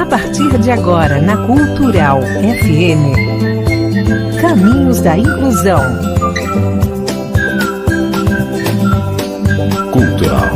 partir de agora, na Cultural FM, Caminhos da Inclusão. Cultural.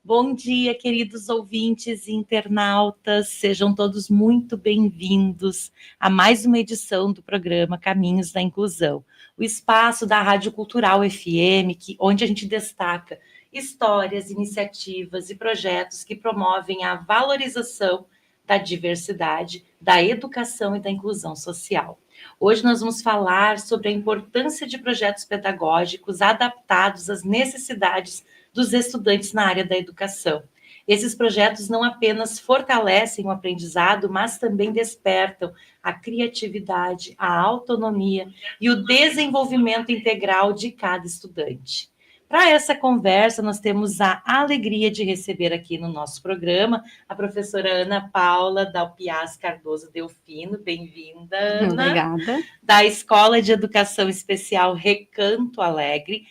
Bom dia, queridos ouvintes e internautas, sejam todos muito bem-vindos a mais uma edição do programa Caminhos da Inclusão, o espaço da Rádio Cultural FM, onde a gente destaca histórias, iniciativas e projetos que promovem a valorização da diversidade, da educação e da inclusão social. Hoje nós vamos falar sobre a importância de projetos pedagógicos adaptados às necessidades dos estudantes na área da educação. Esses projetos não apenas fortalecem o aprendizado, mas também despertam a criatividade, a autonomia e o desenvolvimento integral de cada estudante. Para essa conversa, nós temos a alegria de receber aqui no nosso programa a professora Ana Paula Dalpiaz Cardoso Delfino. Bem-vinda, Ana. Obrigada. Da Escola de Educação Especial Recanto Alegre,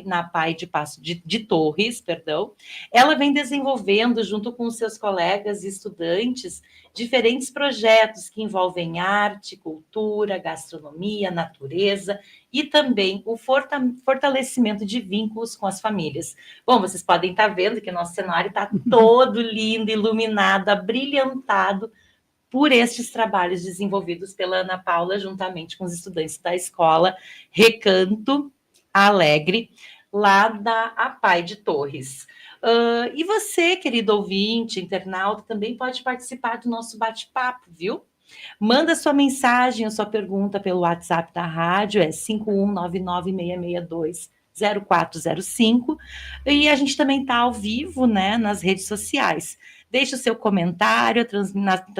na PAI de Torres, perdão. Ela vem desenvolvendo, junto com os seus colegas e estudantes, diferentes projetos que envolvem arte, cultura, gastronomia, natureza e também o fortalecimento de vínculos com as famílias. Bom, vocês podem estar vendo que o nosso cenário está todo lindo, iluminado, abrilhantado por estes trabalhos desenvolvidos pela Ana Paula, juntamente com os estudantes da Escola Recanto Alegre, lá da APAI de Torres. E você, querido ouvinte, internauta, também pode participar do nosso bate-papo, viu? Manda sua mensagem ou sua pergunta pelo WhatsApp da rádio, é 51996620405, e a gente também está ao vivo, né, nas redes sociais. Deixe o seu comentário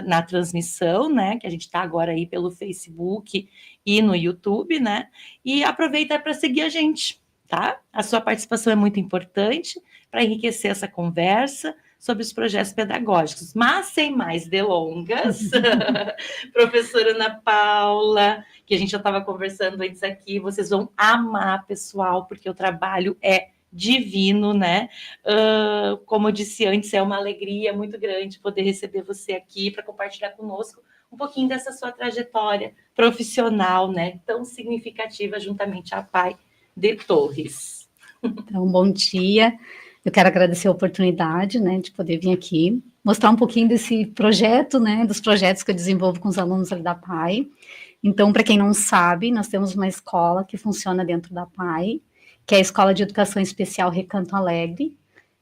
na transmissão, né, que a gente está agora aí pelo Facebook e no YouTube, né, e aproveita para seguir a gente, tá? A sua participação é muito importante para enriquecer essa conversa sobre os projetos pedagógicos. Mas, sem mais delongas, professora Ana Paula, que a gente já estava conversando antes aqui, vocês vão amar, pessoal, porque o trabalho é divino, né? Como eu disse antes, é uma alegria muito grande poder receber você aqui para compartilhar conosco um pouquinho dessa sua trajetória profissional, né? Tão significativa juntamente à PAI de Torres. Então, bom dia. Eu quero agradecer a oportunidade, né, de poder vir aqui, mostrar um pouquinho desse projeto, né, dos projetos que eu desenvolvo com os alunos ali da PAI. Então, para quem não sabe, nós temos uma escola que funciona dentro da PAI, que é a Escola de Educação Especial Recanto Alegre,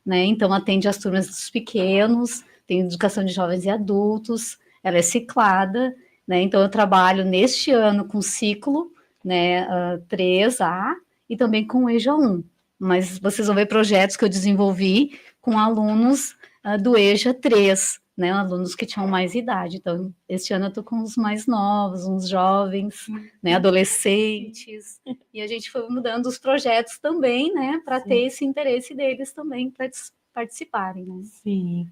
né, então atende as turmas dos pequenos, tem educação de jovens e adultos, ela é ciclada, né, então eu trabalho neste ano com ciclo, né, 3A e também com o EJA 1. Mas vocês vão ver projetos que eu desenvolvi com alunos do EJA 3, né, alunos que tinham mais idade. Então, este ano eu estou com os mais novos, uns jovens, né, adolescentes, e a gente foi mudando os projetos também, né, para ter esse interesse deles também para participarem. Né? Sim.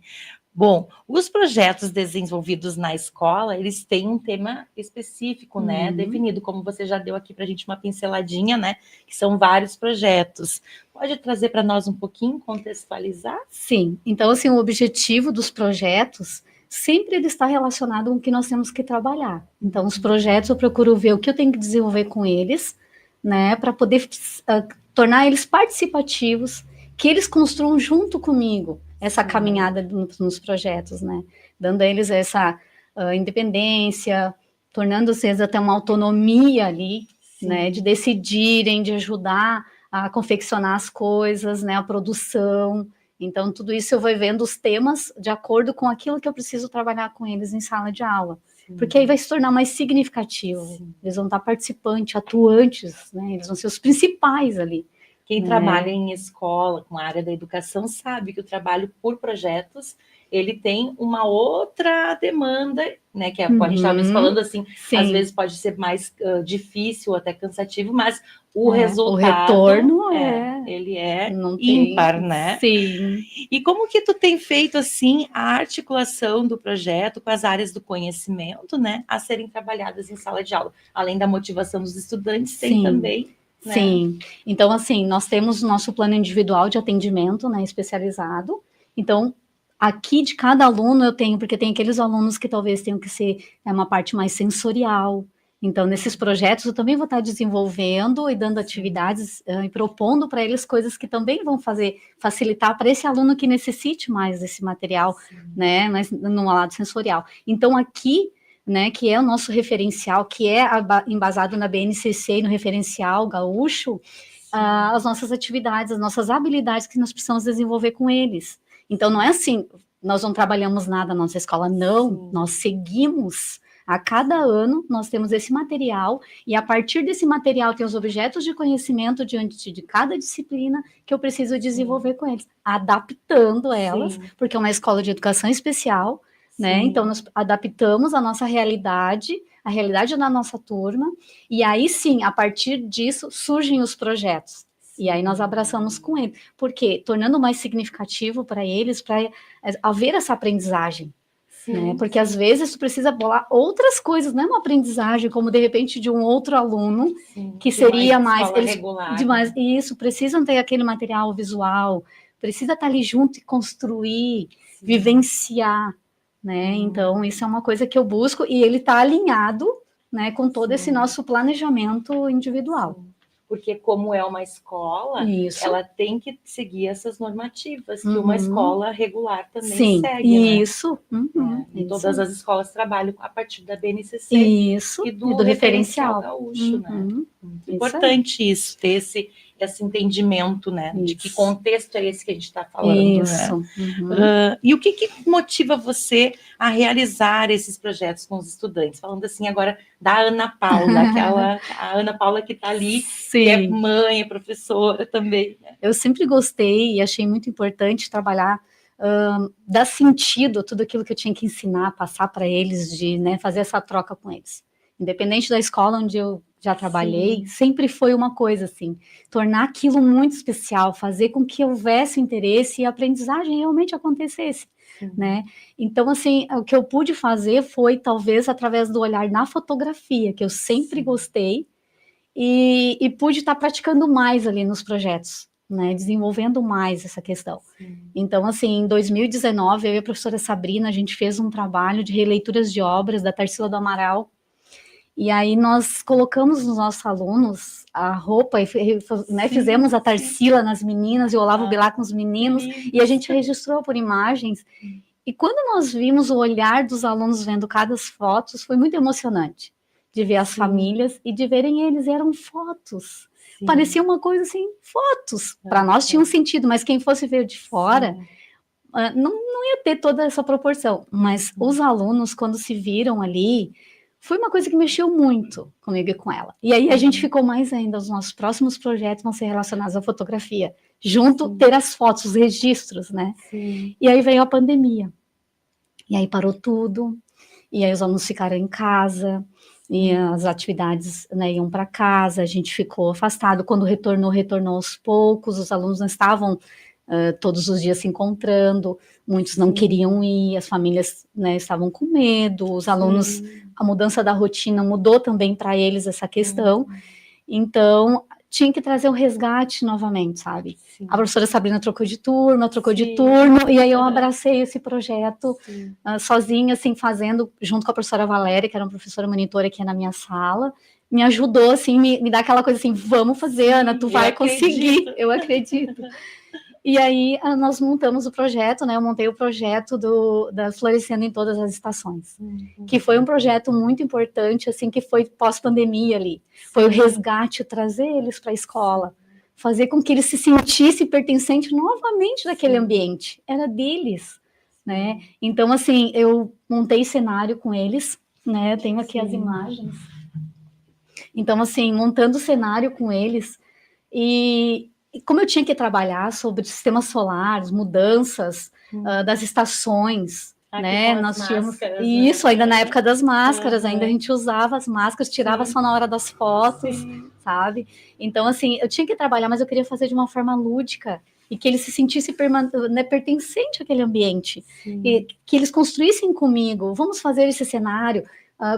Bom, os projetos desenvolvidos na escola, eles têm um tema específico, né, definido, como você já deu aqui para a gente uma pinceladinha, né, que são vários projetos. Pode trazer para nós um pouquinho, contextualizar? Sim, então, assim, o objetivo dos projetos sempre ele está relacionado com o que nós temos que trabalhar. Então, os projetos eu procuro ver o que eu tenho que desenvolver com eles, né, para poder tornar eles participativos, que eles construam junto comigo essa caminhada nos projetos, né? Dando a eles essa independência, tornando-se até uma autonomia ali, né? De decidirem, de ajudar a confeccionar as coisas, né? A produção. Então, tudo isso eu vou vendo os temas de acordo com aquilo que eu preciso trabalhar com eles em sala de aula. Porque aí vai se tornar mais significativo. Eles vão estar participantes, atuantes, né? Eles vão ser os principais ali. Quem trabalha em escola, com a área da educação, sabe que o trabalho por projetos, ele tem uma outra demanda, né, que a gente estava falando assim, às vezes pode ser mais difícil, até cansativo, mas o resultado... O retorno ele é ímpar, né? Sim. E como que tu tem feito, assim, a articulação do projeto com as áreas do conhecimento, né, a serem trabalhadas em sala de aula? Além da motivação dos estudantes, tem também... Né? Sim, então assim, nós temos o nosso plano individual de atendimento, né, especializado, Então, aqui de cada aluno eu tenho, porque tem aqueles alunos que talvez tenham que ser uma parte mais sensorial. Então, nesses projetos eu também vou estar desenvolvendo e dando atividades e propondo para eles coisas que também vão facilitar para esse aluno que necessite mais desse material, né, mas no lado sensorial. Então, aqui, né, que é o nosso referencial, que é embasado na BNCC e no referencial gaúcho, as nossas atividades, as nossas habilidades que nós precisamos desenvolver com eles. Então, não é assim, nós não trabalhamos nada na nossa escola, não, nós seguimos. A cada ano, nós temos esse material, e a partir desse material tem os objetos de conhecimento diante de cada disciplina que eu preciso desenvolver com eles, adaptando elas, porque é uma escola de educação especial, né? Então, nós adaptamos a nossa realidade, a realidade da nossa turma, e aí sim, a partir disso, surgem os projetos. E aí nós abraçamos com eles, porque tornando mais significativo para eles, para haver essa aprendizagem. Né? Porque às vezes tu precisa bolar outras coisas, não é uma aprendizagem como de repente de um outro aluno que seria mais regular, demais, isso, precisam ter aquele material visual, precisa estar ali junto e construir, vivenciar, né? Então isso é uma coisa que eu busco e ele está alinhado, né, com todo esse nosso planejamento individual. Porque como é uma escola, ela tem que seguir essas normativas que uma escola regular também segue, isso. Né? E todas as escolas trabalham a partir da BNCC e do referencial gaúcho, né? Importante isso, ter esse entendimento, né? De que contexto é esse que a gente está falando, né? E o que motiva você a realizar esses projetos com os estudantes? Falando assim agora da Ana Paula, a Ana Paula que está ali, que é mãe, é professora também. Né? Eu sempre gostei e achei muito importante trabalhar, dar sentido a tudo aquilo que eu tinha que ensinar, passar para eles, de, né, fazer essa troca com eles. Independente da escola onde eu já trabalhei, sempre foi uma coisa assim, tornar aquilo muito especial, fazer com que houvesse interesse e a aprendizagem realmente acontecesse, né? Então, assim, o que eu pude fazer foi, talvez, através do olhar na fotografia, que eu sempre gostei, e pude estar praticando mais ali nos projetos, né? Desenvolvendo mais essa questão. Então, assim, em 2019, eu e a professora Sabrina, a gente fez um trabalho de releituras de obras da Tarsila do Amaral. E aí nós colocamos nos nossos alunos a roupa, né, fizemos a Tarsila nas meninas e o Olavo Bilac nos meninos, e a gente registrou por imagens. E quando nós vimos o olhar dos alunos vendo cada foto, foi muito emocionante de ver as famílias e de verem eles, eram fotos. Parecia uma coisa assim, fotos. Para nós tinha um sentido, mas quem fosse ver de fora, não ia ter toda essa proporção. Mas os alunos, quando se viram ali, foi uma coisa que mexeu muito comigo e com ela. E aí a gente ficou mais ainda, os nossos próximos projetos vão ser relacionados à fotografia, junto ter as fotos, os registros, né? E aí veio a pandemia. E aí parou tudo, e aí os alunos ficaram em casa, e as atividades, né, iam para casa, a gente ficou afastado. Quando retornou aos poucos, os alunos não estavam todos os dias se encontrando, muitos não queriam ir, as famílias, né, estavam com medo, os alunos, a mudança da rotina mudou também para eles essa questão, então tinha que trazer o resgate novamente, sabe? A professora Sabrina trocou de turno, e aí eu abracei esse projeto sozinha, assim, fazendo, junto com a professora Valéria, que era uma professora monitora aqui na minha sala, me ajudou, assim, me dá aquela coisa assim, vamos fazer, Ana, tu vai conseguir, eu acredito. E aí nós montamos o projeto, né? Eu montei o projeto da Florescendo em Todas as Estações, que foi um projeto muito importante, assim, que foi pós-pandemia ali. Foi o resgate, trazer eles para a escola, fazer com que eles se sentissem pertencentes novamente daquele ambiente. Era deles, né? Então, assim, eu montei cenário com eles, né? Eu tenho aqui as imagens. Então, assim, montando o cenário com eles e como eu tinha que trabalhar sobre sistemas solares, mudanças das estações, né? Nós tínhamos isso, ainda na época das máscaras, ainda a gente usava as máscaras, tirava só na hora das fotos, sabe? Então, assim, eu tinha que trabalhar, mas eu queria fazer de uma forma lúdica e que eles se sentissem pertencente àquele ambiente, e que eles construíssem comigo, vamos fazer esse cenário.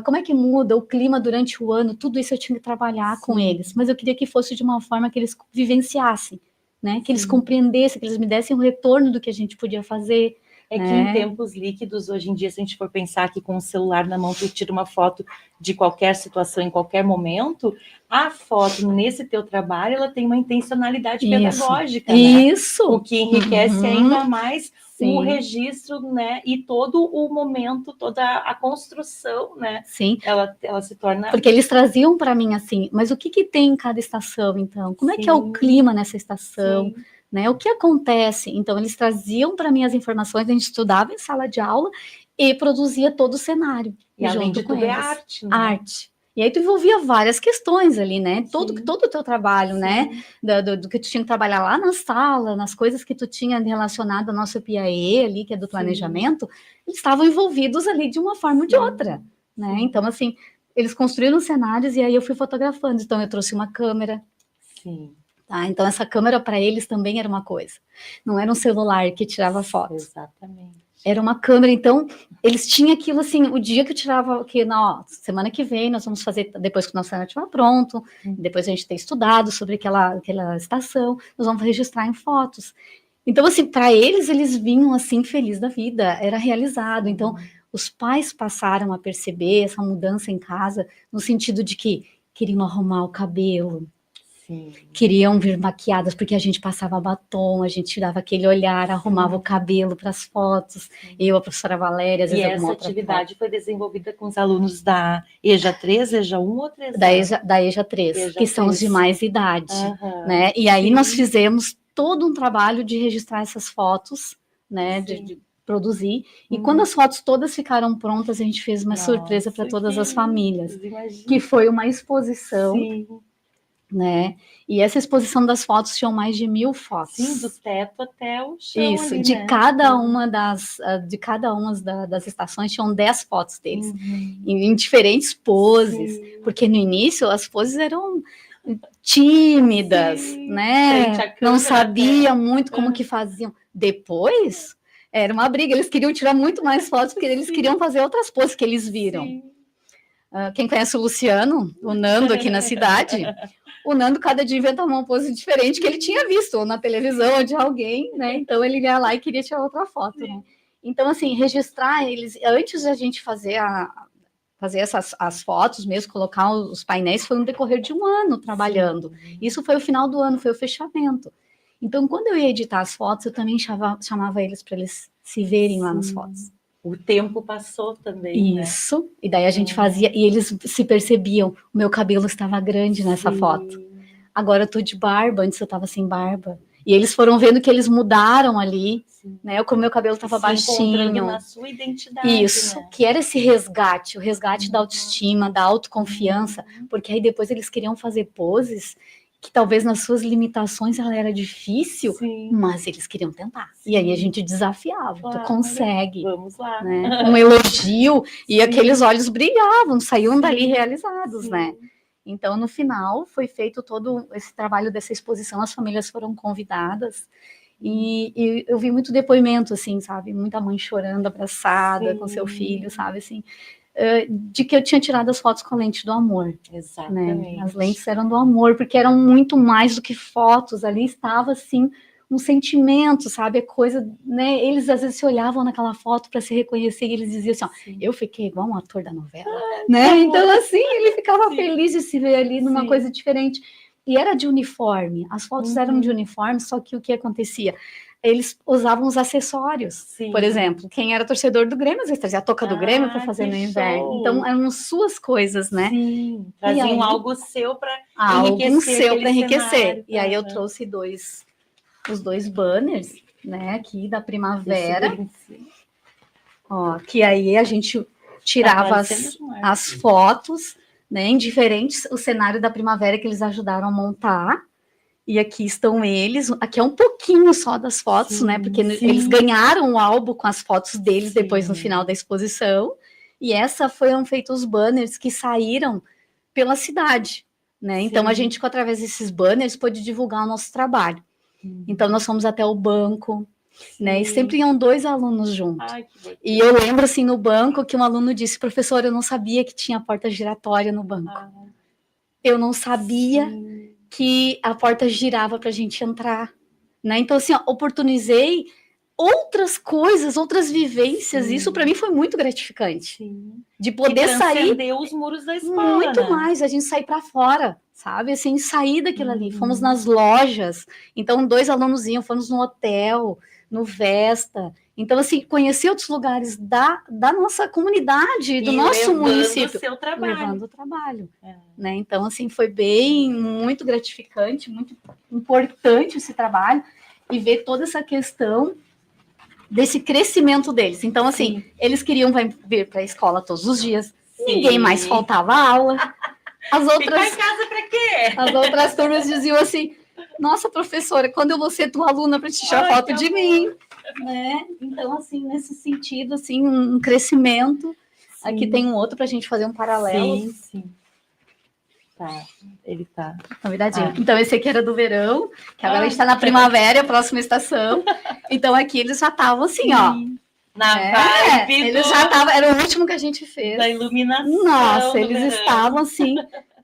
Como é que muda o clima durante o ano, tudo isso eu tinha que trabalhar com eles, mas eu queria que fosse de uma forma que eles vivenciassem, né? Que eles compreendessem, que eles me dessem um retorno do que a gente podia fazer. É que em tempos líquidos, hoje em dia, se a gente for pensar que com o celular na mão tu tira uma foto de qualquer situação, em qualquer momento, a foto nesse teu trabalho, ela tem uma intencionalidade pedagógica, né? Isso! O que enriquece ainda mais Sim. o registro, né? E todo o momento, toda a construção, né? Sim. Ela se torna... Porque eles traziam para mim assim, mas o que que tem em cada estação, então? Como é que é o clima nessa estação? Sim. Né, o que acontece? Então, eles traziam para mim as informações, a gente estudava em sala de aula e produzia todo o cenário. E além de tudo, é arte, né? Arte. E aí tu envolvia várias questões ali, né? Todo o teu trabalho, né? Do que tu tinha que trabalhar lá na sala, nas coisas que tu tinha relacionado ao nosso PAE ali, que é do planejamento, eles estavam envolvidos ali de uma forma ou de outra, né? Então, assim, eles construíram cenários e aí eu fui fotografando. Então, eu trouxe uma câmera. Sim. Tá, então essa câmera para eles também era uma coisa. Não era um celular que tirava foto. Exatamente. Era uma câmera, então eles tinham aquilo assim, o dia que eu tirava, que na semana que vem nós vamos fazer, depois que o nosso cenário estiver pronto, depois a gente ter estudado sobre aquela estação, nós vamos registrar em fotos. Então assim, para eles vinham assim felizes da vida, era realizado. Então os pais passaram a perceber essa mudança em casa, no sentido de que queriam arrumar o cabelo, queriam vir maquiadas, porque a gente passava batom, a gente tirava aquele olhar, arrumava o cabelo para as fotos, eu, a professora Valéria, às vezes essa atividade foi desenvolvida com os alunos da EJA 3, EJA 1 ou 3? Da EJA 3, que são os de mais idade, né? E aí nós fizemos todo um trabalho de registrar essas fotos, né? De produzir, e quando as fotos todas ficaram prontas, a gente fez uma surpresa para todas as famílias, que foi uma exposição, né? E essa exposição das fotos tinham mais de 1000 fotos. Sim, do teto até o chão. Isso, ali, de né? cada uma das estações tinham 10 fotos deles, em diferentes poses, porque no início as poses eram tímidas, né? Não sabia muito como que faziam. Depois era uma briga, eles queriam tirar muito mais fotos, porque eles queriam fazer outras poses que eles viram. Quem conhece o Luciano, o Nando aqui na cidade, o Nando cada dia inventava uma pose diferente que ele tinha visto ou na televisão ou de alguém, né? Então ele ia lá e queria tirar outra foto, né? Então, assim, registrar eles, antes da gente fazer as fotos mesmo, colocar os painéis, foi no decorrer de um ano trabalhando. Isso foi o final do ano, foi o fechamento. Então, quando eu ia editar as fotos, eu também chamava eles para eles se verem lá nas fotos. O tempo passou também, Isso, né? E daí a gente fazia, e eles se percebiam, o meu cabelo estava grande nessa foto. Agora eu tô de barba, antes eu tava sem barba. E eles foram vendo que eles mudaram ali, né? Como meu cabelo estava baixinho. Na sua identidade, isso, né? que era esse resgate, o resgate da autoestima, da autoconfiança, porque aí depois eles queriam fazer poses que talvez nas suas limitações ela era difícil, mas eles queriam tentar. E aí a gente desafiava, tu consegue. Vamos lá. Né? Um elogio, e aqueles olhos brilhavam, saíam dali realizados, né? Então, no final, foi feito todo esse trabalho dessa exposição, as famílias foram convidadas, e eu vi muito depoimento, assim, sabe? Muita mãe chorando, abraçada com seu filho, sabe? Assim, de que eu tinha tirado as fotos com a lente do amor. Exatamente. Né? As lentes eram do amor, porque eram muito mais do que fotos, ali estava, assim, um sentimento, sabe? A coisa, né? Eles às vezes se olhavam naquela foto para se reconhecer e eles diziam assim, ó, eu fiquei igual um ator da novela, né? Então, assim, ele ficava feliz de se ver ali numa coisa diferente. E era de uniforme, as fotos eram de uniforme, só que o que acontecia? Eles usavam os acessórios. Por exemplo, quem era torcedor do Grêmio, às vezes trazia a touca do Grêmio para fazer no inverno. Show. Então, eram suas coisas, né? Sim, traziam algo seu para enriquecer. E aí eu trouxe os dois banners, né, aqui da primavera. Ó, que aí a gente tirava as fotos, né, em diferentes, o cenário da primavera que eles ajudaram a montar. E aqui estão eles, aqui é um pouquinho só das fotos, né? Porque eles ganharam o álbum com as fotos deles depois no final da exposição. E foram feitos os banners que saíram pela cidade, né? Então a gente, através desses banners, pôde divulgar o nosso trabalho. Então nós fomos até o banco, né? E sempre iam 2 alunos juntos. E eu lembro assim no banco que um aluno disse, professor, eu não sabia que tinha porta giratória no banco. Eu não sabia que a porta girava para a gente entrar. né? Então, assim, ó, oportunizei outras coisas, outras vivências. Isso para mim foi muito gratificante. Sim. De poder sair os muros da escola, muito né? mais, a gente sair para fora, sabe? Assim, sair daquilo ali. Fomos nas lojas. Então, 2 alunos iam, fomos no hotel, no Vesta. Então, assim, conhecer outros lugares da nossa comunidade, do nosso município. Seu trabalho. Levando o trabalho. Né? Então, assim, foi bem, muito gratificante, muito importante esse trabalho e ver toda essa questão desse crescimento deles. Então, assim, eles queriam vir para a escola todos os dias. Ninguém mais faltava aula. As outras, ficar em casa para quê? As outras turmas diziam assim, nossa, professora, quando eu vou ser tua aluna para te tirar foto de mim? Né? Então, assim, nesse sentido, assim, um crescimento. Sim. Aqui tem um outro para a gente fazer um paralelo. Sim, sim. Tá, ele tá. Convidadinho. Então, esse aqui era do verão, que agora a gente está na primavera, a próxima estação. Então, aqui eles já estavam assim, ó. Na vibe eles já estavam, era o último que a gente fez. Da iluminação. Nossa, eles estavam assim,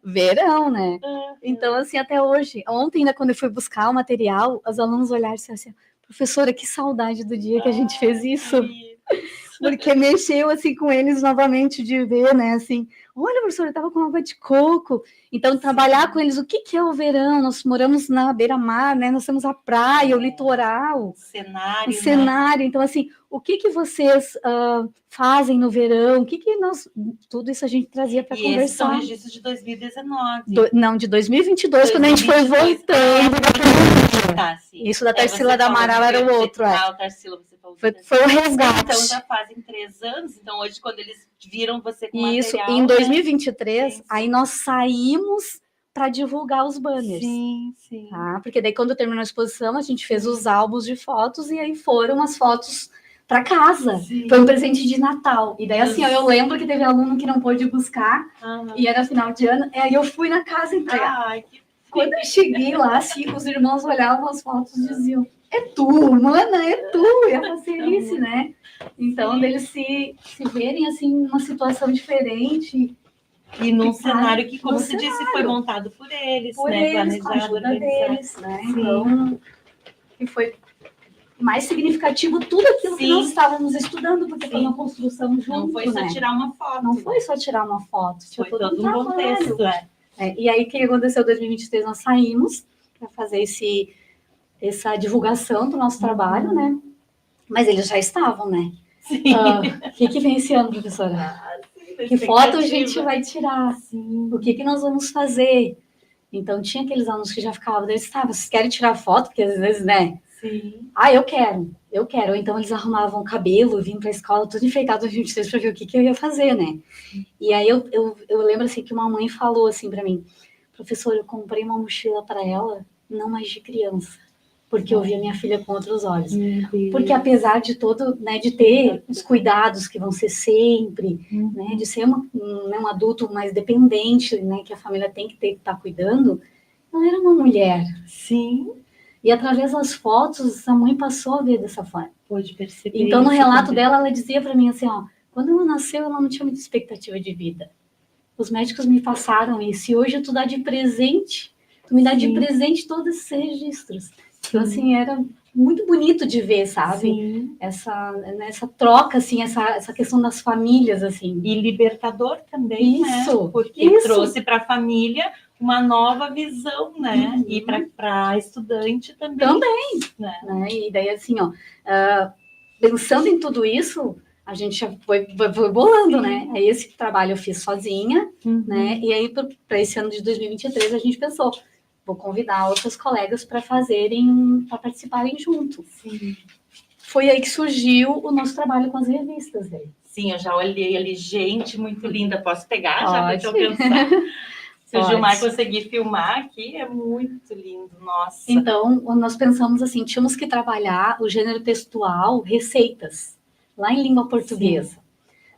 verão, né? Então, assim, até hoje. Ontem, ainda quando eu fui buscar o material, os alunos olharam assim, professora, que saudade do dia que a gente fez isso. Porque mexeu, assim, com eles novamente de ver, né, assim, olha, professora, eu tava com água de coco. Então, trabalhar com eles, o que é o verão? Nós moramos na beira-mar, né, nós temos a praia, o litoral. O cenário. Então, assim, o que vocês fazem no verão? O que nós... Tudo isso a gente trazia para conversar. Esses são registros de 2019. Não, de 2022, quando a gente foi voltando. Tá, sim. Isso da Tarsila da Amaral era o outro. O Tarsila, você falou. Foi o resgate. Então, já fazem 3 anos. Então, hoje, quando eles viram você com isso, material... em 2023, aí nós saímos para divulgar os banners. Sim, sim. Tá? Porque daí, quando terminou a exposição, a gente fez os álbuns de fotos e aí foram as fotos para casa. Sim. Foi um presente de Natal. E daí, assim, eu lembro que teve aluno que não pôde buscar e era final de ano. Aí eu fui na casa entregar. Ai, que... Quando eu cheguei lá, assim, os irmãos olhavam as fotos e diziam, é tu, mana, é tu. E a facerice, né? Então, deles se verem, assim, numa situação diferente. E num cenário que, como você disse, foi montado por eles, né? Eles, planejado, deles, né? Então, que foi mais significativo tudo aquilo que nós estávamos estudando, porque foi uma construção junto, não foi só tirar uma foto. Não foi só tirar uma foto. Foi todo um contexto, E aí, o que aconteceu em 2023? Nós saímos para fazer essa divulgação do nosso trabalho, né? Mas eles já estavam, né? O que vem esse ano, professora? Que foto a gente vai tirar? O que nós vamos fazer? Então, tinha aqueles alunos que já ficavam, eles estavam, vocês querem tirar foto? Porque às vezes, né? Sim. Eu quero. Ou então eles arrumavam o cabelo, vinham para a escola, tudo enfeitado no 23 para ver o que eu ia fazer, né? E aí eu lembro assim que uma mãe falou assim para mim, professora, eu comprei uma mochila para ela, não mais de criança, porque eu via minha filha com outros olhos. Porque apesar de todo, né, de ter os cuidados que vão ser sempre, né, de ser um adulto mais dependente, né, que a família tem que estar cuidando, ela era uma mulher. Sim. E através das fotos, a mãe passou a ver dessa forma. Pode perceber. Então, no relato dela, ela dizia para mim assim, quando ela nasceu, ela não tinha muita expectativa de vida. Os médicos me passaram isso. E hoje tu dá de presente, tu me dá de presente todos esses registros. Então, assim, era muito bonito de ver, sabe? Sim. Essa troca, assim, essa questão das famílias, assim. E libertador também, isso, né? Porque trouxe para a família uma nova visão, né? E para estudante também. Né? E daí, assim, pensando em tudo isso, a gente já foi bolando, né? Aí esse trabalho eu fiz sozinha, né? E aí, para esse ano de 2023, a gente pensou, vou convidar outros colegas para participarem junto. Sim. Foi aí que surgiu o nosso trabalho com as revistas. Sim, eu já olhei ali, gente, muito linda. Posso pegar já para te Pode. alcançar? Se o Gilmar conseguir filmar aqui, é muito lindo, nossa. Então, nós pensamos assim, tínhamos que trabalhar o gênero textual, receitas, lá em língua portuguesa,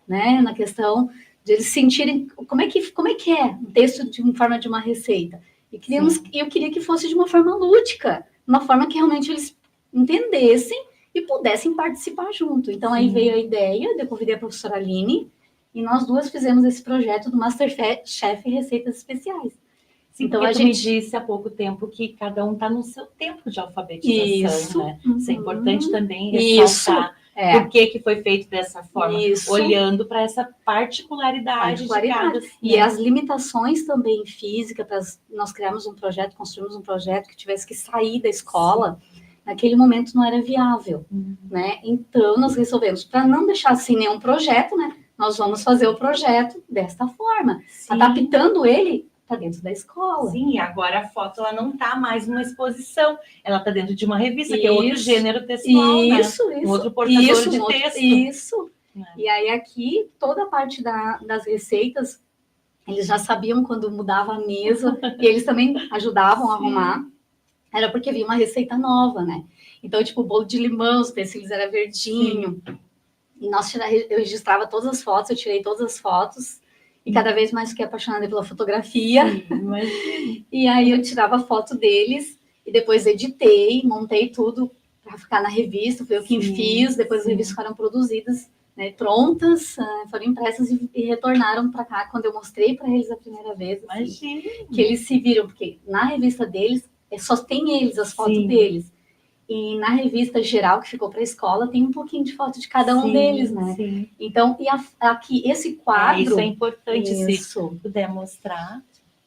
né? Na questão de eles sentirem como é que é um texto em forma de uma receita. E eu queria que fosse de uma forma lúdica, uma forma que realmente eles entendessem e pudessem participar junto. Então, aí veio a ideia, eu convidei a professora Aline, e nós duas fizemos esse projeto do Masterchef Receitas Especiais. Sim, Então, porque a tu me gente... disse há pouco tempo que cada um está no seu tempo de alfabetização, né? Isso é importante também ressaltar. Por que foi feito dessa forma? Olhando para essa particularidade de cada... E as limitações também físicas, nós criamos um projeto, construímos um projeto que tivesse que sair da escola, naquele momento não era viável, né? Então, nós resolvemos, para não deixar sem nenhum projeto, né? Nós vamos fazer o projeto desta forma, adaptando ele para dentro da escola. Sim, e agora a foto ela não está mais numa exposição, ela está dentro de uma revista, que é outro gênero textual, né? Um outro portador de texto. Isso. E aí aqui, toda a parte das receitas, eles já sabiam quando mudava a mesa, e eles também ajudavam a arrumar, era porque havia uma receita nova, né? Então, tipo, o bolo de limão, os pêssegos era verdinho, e eu registrava todas as fotos, eu tirei todas as fotos, e cada vez mais fiquei apaixonada pela fotografia. E aí eu tirava foto deles, e depois editei, montei tudo para ficar na revista, foi eu que fiz, depois as revistas ficaram produzidas, né, prontas, foram impressas e retornaram para cá, quando eu mostrei para eles a primeira vez, assim, que eles se viram, porque na revista deles, só tem eles, as fotos deles. E na revista geral, que ficou para a escola, tem um pouquinho de foto de cada um deles, né? Então, e aqui, esse quadro... isso é importante, se puder mostrar.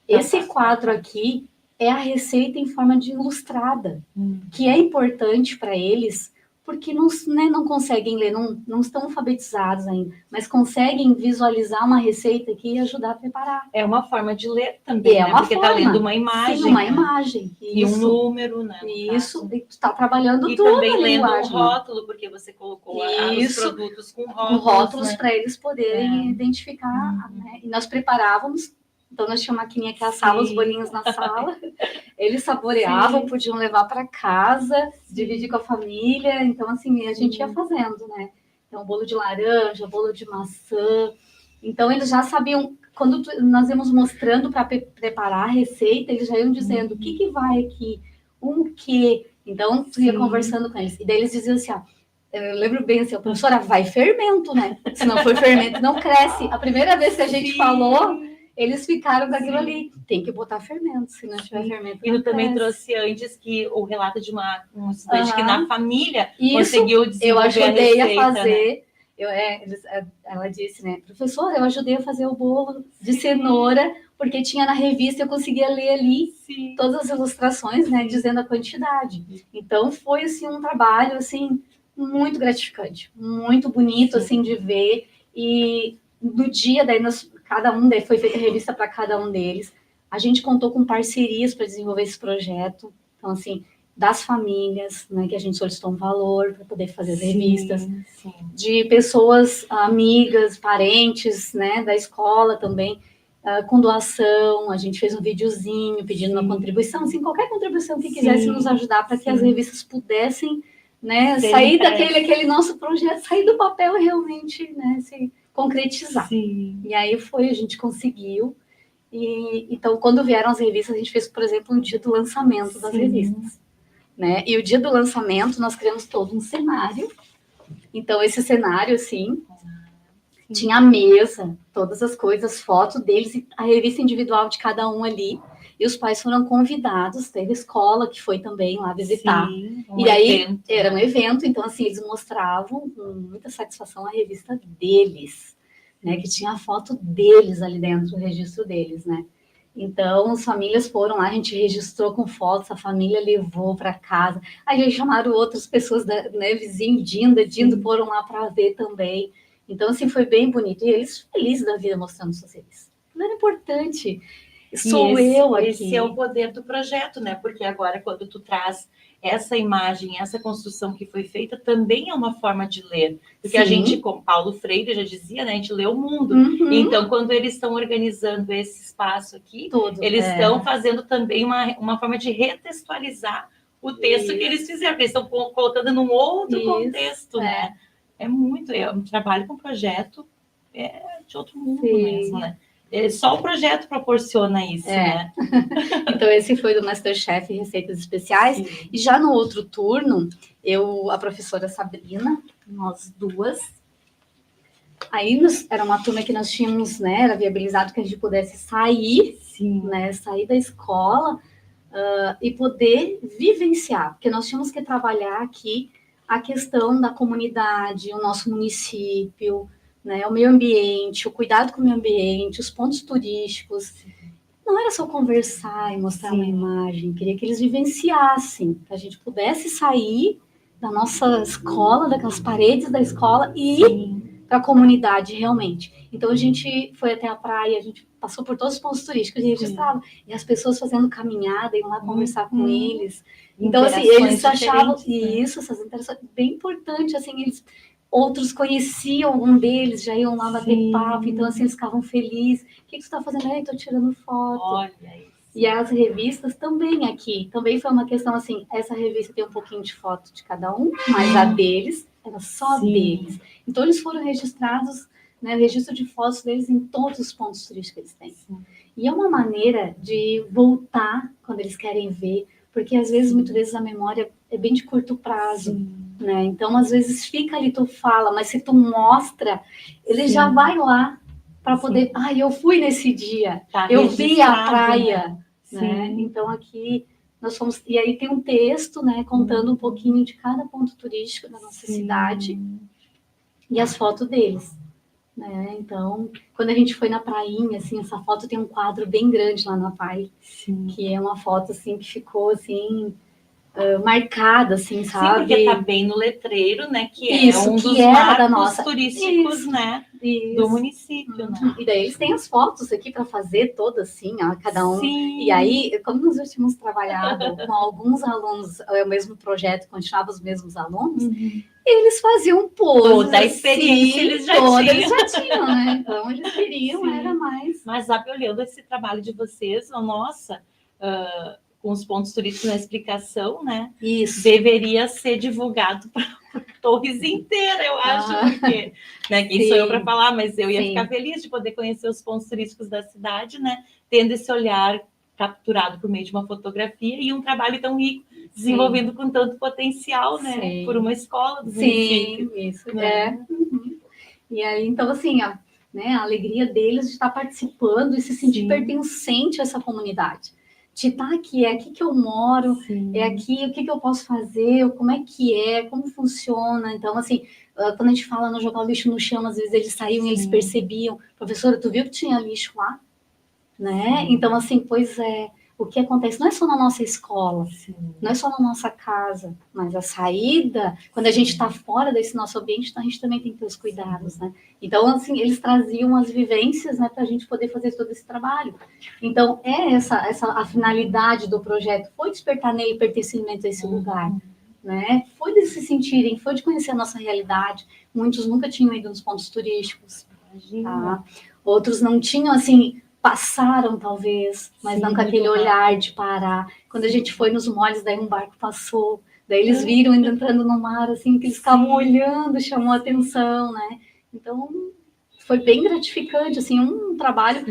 Esse quadro aqui é a receita em forma de ilustrada, que é importante para eles, porque não conseguem ler, não estão alfabetizados ainda, mas conseguem visualizar uma receita aqui e ajudar a preparar. É uma forma de ler também, né? Porque está lendo uma imagem. Sim, uma imagem. E um número, né? Isso, está trabalhando e tudo. E também lendo um rótulo, porque você colocou os produtos com rótulos. Para eles poderem identificar, né? E nós preparávamos. Então, nós tínhamos uma maquininha que assava os bolinhos na sala, eles saboreavam, podiam levar para casa, dividir com a família. Então, assim, a gente ia fazendo, né? Então, bolo de laranja, bolo de maçã. Então, eles já sabiam, quando nós íamos mostrando para preparar a receita, eles já iam dizendo o que vai aqui, o quê. Então, tu ia conversando com eles. E daí eles diziam assim, ó, eu lembro bem assim, professora, vai fermento, né? Se não for fermento, não cresce. A primeira vez que a gente falou... Eles ficaram com aquilo ali. Tem que botar fermento, se não tiver fermento. E tu também trouxe antes que o relato de um estudante que na família conseguiu desenvolver eu ajudei a receita, a fazer. Né? Ela disse, né, professora, eu ajudei a fazer o bolo de cenoura, porque tinha na revista, eu conseguia ler ali todas as ilustrações, né, dizendo a quantidade. Então foi assim um trabalho assim muito gratificante, muito bonito assim de ver. E no dia daí cada um foi feita revista para cada um deles. A gente contou com parcerias para desenvolver esse projeto. Então, assim, das famílias, né, que a gente solicitou um valor para poder fazer as revistas, de pessoas amigas, parentes, né, da escola também, com doação. A gente fez um videozinho pedindo uma contribuição, assim, qualquer contribuição que quisesse nos ajudar para que as revistas pudessem, né, sair daquele nosso projeto, sair do papel realmente, né, se concretizar. E aí a gente conseguiu. E então, quando vieram as revistas, a gente fez, por exemplo, um dia do lançamento das revistas, né? E o dia do lançamento, nós criamos todo um cenário. Então, esse cenário, assim, tinha a mesa, todas as coisas, foto deles, e a revista individual de cada um ali. E os pais foram convidados, teve escola que foi também lá visitar. E aí, era um evento, então, assim, eles mostravam com muita satisfação a revista deles, né? Que tinha a foto deles ali dentro, o registro deles, né? Então, as famílias foram lá, a gente registrou com fotos, a família levou para casa. Aí eles chamaram outras pessoas, né, vizinho, Dindo, foram lá para ver também. Então, assim, foi bem bonito. E eles felizes da vida mostrando suas revistas. Não era importante. Eu aqui. Esse é o poder do projeto, né? Porque agora, quando tu traz essa imagem, essa construção que foi feita, também é uma forma de ler. Porque a gente, como Paulo Freire já dizia, né? A gente lê o mundo. Então, quando eles estão organizando esse espaço aqui, eles estão fazendo também uma forma de retextualizar o texto que eles fizeram. Eles estão colocando num outro contexto, né? É um trabalho com projeto de outro mundo mesmo, né? Só o projeto proporciona isso, né? Então, esse foi do Masterchef Receitas Especiais. E já no outro turno, a professora Sabrina, nós duas, Aí era uma turma que nós tínhamos, né, era viabilizado que a gente pudesse sair, né, sair da escola e poder vivenciar, porque nós tínhamos que trabalhar aqui a questão da comunidade, o nosso município, né, o meio ambiente, o cuidado com o meio ambiente, os pontos turísticos. Não era só conversar e mostrar uma imagem, queria que eles vivenciassem, que a gente pudesse sair da nossa escola, daquelas paredes da escola e ir para a comunidade realmente. Então a gente foi até a praia, a gente passou por todos os pontos turísticos e registrava, e as pessoas fazendo caminhada, iam lá conversar com eles. Então assim, eles achavam isso, essas interações bem importantes, assim, outros conheciam algum deles, já iam lá bater papo, então assim, eles ficavam felizes. O que você está fazendo? Estou tirando foto. Olha isso. E as revistas também aqui, também foi uma questão assim, essa revista tem um pouquinho de foto de cada um, mas a deles era só deles. Então eles foram registrados, né, o registro de fotos deles em todos os pontos turísticos que eles têm. E é uma maneira de voltar quando eles querem ver, porque às vezes, muitas vezes a memória é bem de curto prazo, né? Então às vezes fica ali, tu fala, mas se tu mostra, ele já vai lá para poder, eu fui nesse dia, eu vi a praia, né? Então aqui nós fomos, e aí tem um texto, né, contando um pouquinho de cada ponto turístico da nossa cidade e as fotos deles, né? Então, quando a gente foi na prainha, assim, essa foto tem um quadro bem grande lá na PAI, que é uma foto assim que ficou assim marcada, assim, sabe? Sim, porque tá bem no letreiro, né? Que é isso, um que dos era marcos turísticos, né? Do município, né? E daí eles têm as fotos aqui para fazer todas, assim, ó, cada um. E aí, como nós já tínhamos trabalhado com alguns alunos, o mesmo projeto, continuava os mesmos alunos, eles faziam toda a experiência eles já tinham, né? Então eles queriam, era mais. Mas sabe, olhando esse trabalho de vocês, nossa, com os pontos turísticos na explicação, né? Isso. Deveria ser divulgado para Torres inteira, eu acho, porque, né, quem sou eu para falar, mas eu ia ficar feliz de poder conhecer os pontos turísticos da cidade, né? Tendo esse olhar capturado por meio de uma fotografia e um trabalho tão rico, desenvolvendo com tanto potencial, né? Por uma escola do município. Isso, E aí, então, assim, né, a alegria deles de estar participando e se sentir pertencente a essa comunidade. De estar aqui, é aqui que eu moro, é aqui, o que eu posso fazer, como é que é, como funciona. Então, assim, quando a gente fala no jogar o lixo no chão, às vezes eles saíam e eles percebiam, professora, tu viu que tinha lixo lá? Né? Então, assim, pois é, o que acontece não é só na nossa escola, não é só na nossa casa, mas a saída, quando a gente está fora desse nosso ambiente, então a gente também tem que ter os cuidados, né? Então, assim, eles traziam as vivências, né, para a gente poder fazer todo esse trabalho. Então, essa a finalidade do projeto, foi despertar nele pertencimento a esse lugar, né? Foi de se sentirem, foi de conhecer a nossa realidade. Muitos nunca tinham ido nos pontos turísticos, tá? Outros não tinham, assim, passaram talvez, mas não com aquele olhar de parar. Quando a gente foi nos moles, daí um barco passou, daí eles viram entrando no mar, assim, que eles ficavam olhando, chamou a atenção, né? Então, foi bem gratificante, assim, um trabalho.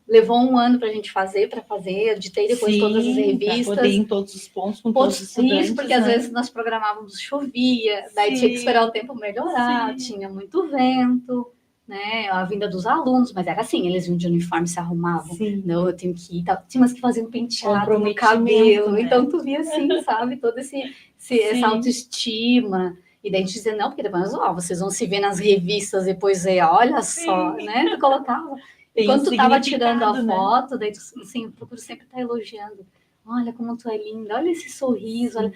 Levou um ano para a gente fazer, editei depois todas as revistas. Poder ir em todos os pontos, com todos os estudantes. Isso, porque às vezes nós programávamos, chovia, daí tinha que esperar o tempo melhorar, tinha muito vento, né, a vinda dos alunos, mas era assim, eles vinham de uniforme, se arrumavam, não, eu tenho que ir, tinha umas que faziam penteado no cabelo, né? Então tu via assim, sabe, toda essa autoestima, e daí a gente dizia, não, porque depois, vocês vão se ver nas revistas, depois olha só, né, tu colocava, e quando tu tava tirando a foto, daí tu, assim, eu procuro sempre estar elogiando, olha como tu é linda, olha esse sorriso, olha,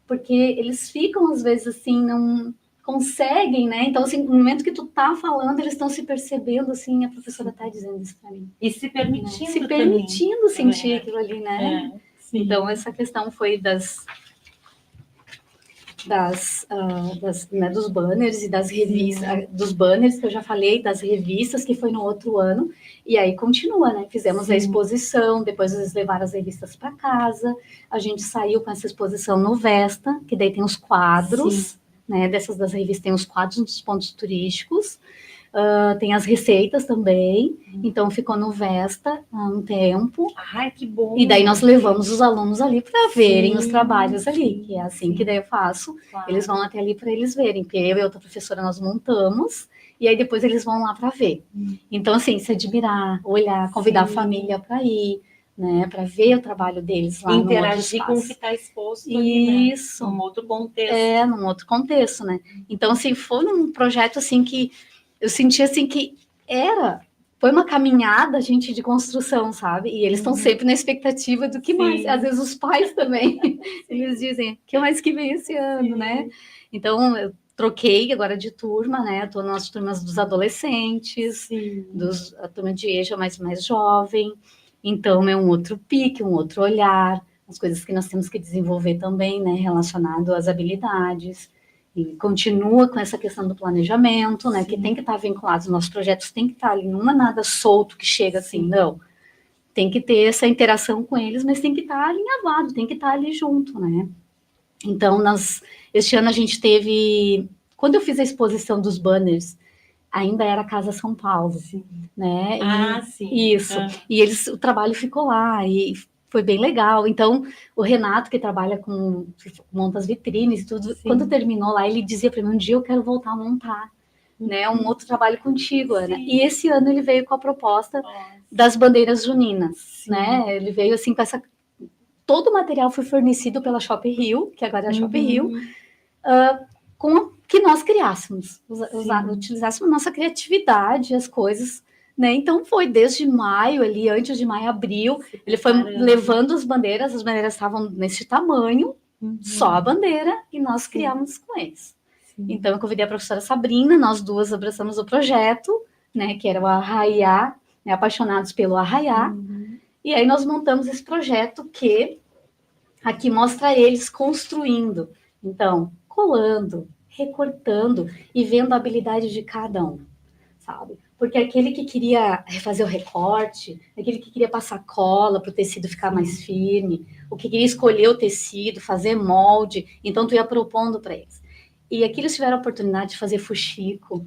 porque eles ficam às vezes assim, não conseguem, né? Então, assim, no momento que tu tá falando, eles estão se percebendo, assim, a professora tá dizendo isso para mim. E se permitindo, né? Se permitindo sentir aquilo ali, né? Então, essa questão foi né, dos banners e das revistas, dos banners que eu já falei, das revistas, que foi no outro ano, e aí continua, né? Fizemos a exposição, depois eles levaram as revistas para casa, a gente saiu com essa exposição no Vesta, que daí tem os quadros, né, das revistas tem os quadros dos pontos turísticos, tem as receitas também, então ficou no Vesta há um tempo. Ai, que bom! E daí nós levamos os alunos ali para verem os trabalhos ali, que é assim que daí eu faço, eles vão até ali para eles verem, porque eu e outra professora nós montamos, e aí depois eles vão lá para ver. Então, assim, se admirar, olhar, convidar a família para ir, né, para ver o trabalho deles lá. Interagir com o que está exposto ali, isso, né? Num outro contexto. Num outro contexto, né? Então, assim, foi um projeto, assim, que eu senti, assim, que foi uma caminhada, gente, de construção, sabe? E eles estão sempre na expectativa do que mais. Às vezes os pais também, eles dizem, o que mais que vem esse ano, né? Então, eu troquei agora de turma, né? Estou nas turmas dos adolescentes, a turma de EJA mais jovem. Então, é um outro pique, um outro olhar, as coisas que nós temos que desenvolver também, né? Relacionado às habilidades. E continua com essa questão do planejamento, né? Que tem que estar vinculado, os nossos projetos tem que estar ali, não é nada solto que chega assim, não. Tem que ter essa interação com eles, mas tem que estar alinhavado, tem que estar ali junto, né? Então, este ano a gente teve... Quando eu fiz a exposição dos banners, ainda era Casa São Paulo, né? Isso. E o trabalho ficou lá, e foi bem legal. Então, o Renato, que trabalha monta as vitrines e tudo, quando terminou lá, ele dizia para mim, um dia eu quero voltar a montar, né? Um outro trabalho contigo, Ana. E esse ano ele veio com a proposta das bandeiras juninas, né? Ele veio assim com essa... Todo o material foi fornecido pela Shop Rio, que agora é a Shop Rio, com que nós criássemos, utilizássemos nossa criatividade, as coisas, né? Então foi desde maio, ali, antes de maio, abril, ele foi levando as bandeiras estavam nesse tamanho, só a bandeira, e nós criamos com eles. Então eu convidei a professora Sabrina, nós duas abraçamos o projeto, né? Que era o Arraiá, né, apaixonados pelo Arraiá, e aí nós montamos esse projeto que aqui mostra eles construindo, então, colando, recortando e vendo a habilidade de cada um, sabe? Porque aquele que queria fazer o recorte, aquele que queria passar cola para o tecido ficar mais firme, o que queria escolher o tecido, fazer molde, então tu ia propondo para eles. E aqui eles tiveram a oportunidade de fazer fuxico,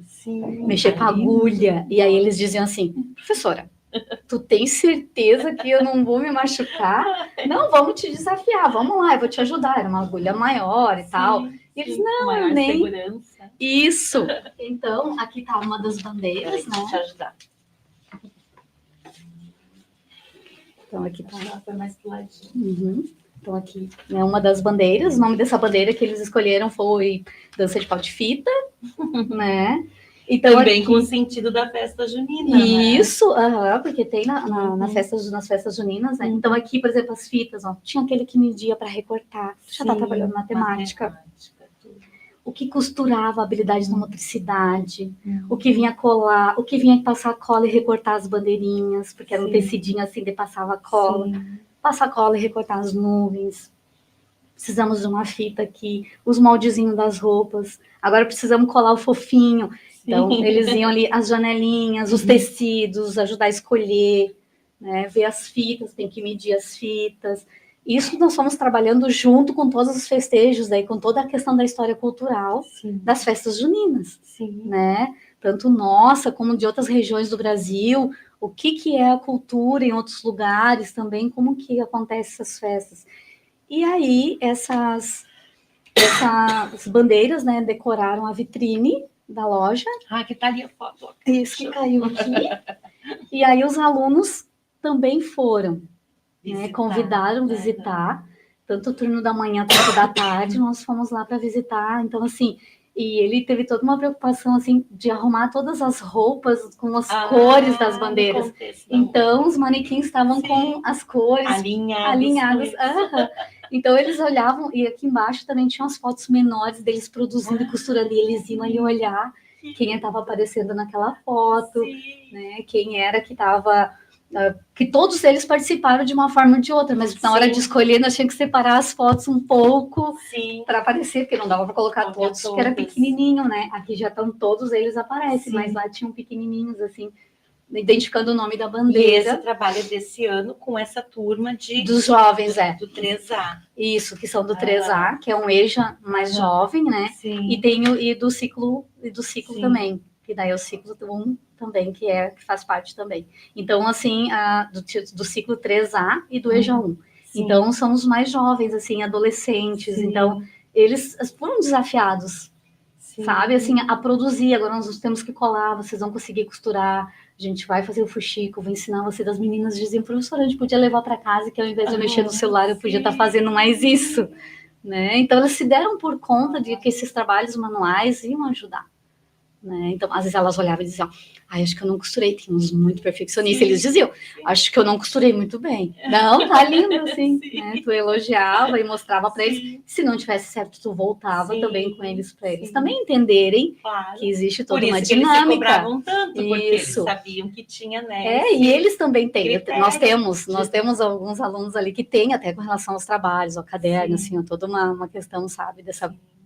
mexer com agulha, e aí eles diziam assim, professora, tu tem certeza que eu não vou me machucar? Não, vamos te desafiar, vamos lá, eu vou te ajudar. Era uma agulha maior e tal. E eles, não, eu nem... segurança. Isso. Então, aqui tá uma das bandeiras, né? Te ajudar. Então, aqui tá. Foi mais pro ladinho. Então, aqui é uma das bandeiras. O nome dessa bandeira que eles escolheram foi Dança de Pau de Fita, né? Então, também aqui... com o sentido da festa junina. Isso, porque tem nas festas juninas, né? Então, aqui, por exemplo, as fitas, ó, tinha aquele que media para recortar, já está trabalhando matemática. O que costurava a habilidade da motricidade, o que vinha colar, o que vinha passar cola e recortar as bandeirinhas, porque era um tecidinho assim, de passava cola, passar cola e recortar as nuvens. Precisamos de uma fita aqui, os moldezinhos das roupas, agora precisamos colar o fofinho. Então, eles iam ali, as janelinhas, os tecidos, ajudar a escolher, né? Ver as fitas, tem que medir as fitas. Isso nós fomos trabalhando junto com todos os festejos, daí, com toda a questão da história cultural das festas juninas, né? Tanto nossa, como de outras regiões do Brasil, o que é a cultura em outros lugares também, como que acontecem essas festas. E aí, essas bandeiras, né, decoraram a vitrine da loja. Que tá ali a foto. Isso, que caiu aqui. E aí os alunos também foram, né, convidaram visitar, tanto o turno da manhã quanto da tarde, nós fomos lá para visitar. Então, assim, e ele teve toda uma preocupação, assim, de arrumar todas as roupas com as cores das bandeiras. Então, os manequins estavam com as cores alinhadas. Então, eles olhavam, e aqui embaixo também tinham as fotos menores deles produzindo e costurando, e eles iam ali olhar quem estava aparecendo naquela foto, né? Quem era que estava... que todos eles participaram de uma forma ou de outra, mas na hora de escolher nós tínhamos que separar as fotos um pouco para aparecer, porque não dava para colocar todos, porque era pequenininho, né? Aqui já estão todos eles aparecem, mas lá tinham pequenininhos, assim, identificando o nome da bandeira. E esse trabalho é desse ano com essa turma dos jovens, do 3A. Isso, que são do 3A, que é um EJA mais jovem, né? E tem do ciclo também, que daí é o ciclo 1 também, que faz parte também. Então, assim, do ciclo 3A e do EJA 1. Então, são os mais jovens, assim, adolescentes. Então, eles foram desafiados sabe? Assim, a produzir. Agora nós temos que colar, vocês vão conseguir costurar, a gente vai fazer o fuxico, vou ensinar você. Das meninas diziam, professora, a gente podia levar para casa, que ao invés de eu mexer no celular, eu podia estar fazendo mais isso, né? Então elas se deram por conta de que esses trabalhos manuais iam ajudar. Né? Então, às vezes elas olhavam e diziam, acho que eu não costurei, tem uns muito perfeccionistas, eles diziam, acho que eu não costurei muito bem. Não, tá lindo assim, né? Tu elogiava e mostrava para eles, se não tivesse certo, tu voltava também com eles para eles também entenderem que existe toda uma dinâmica. Eles se cobravam tanto, porque eles sabiam que tinha, né? E eles também têm, nós temos alguns alunos ali que têm até com relação aos trabalhos, ao caderno, assim, toda uma questão, sabe,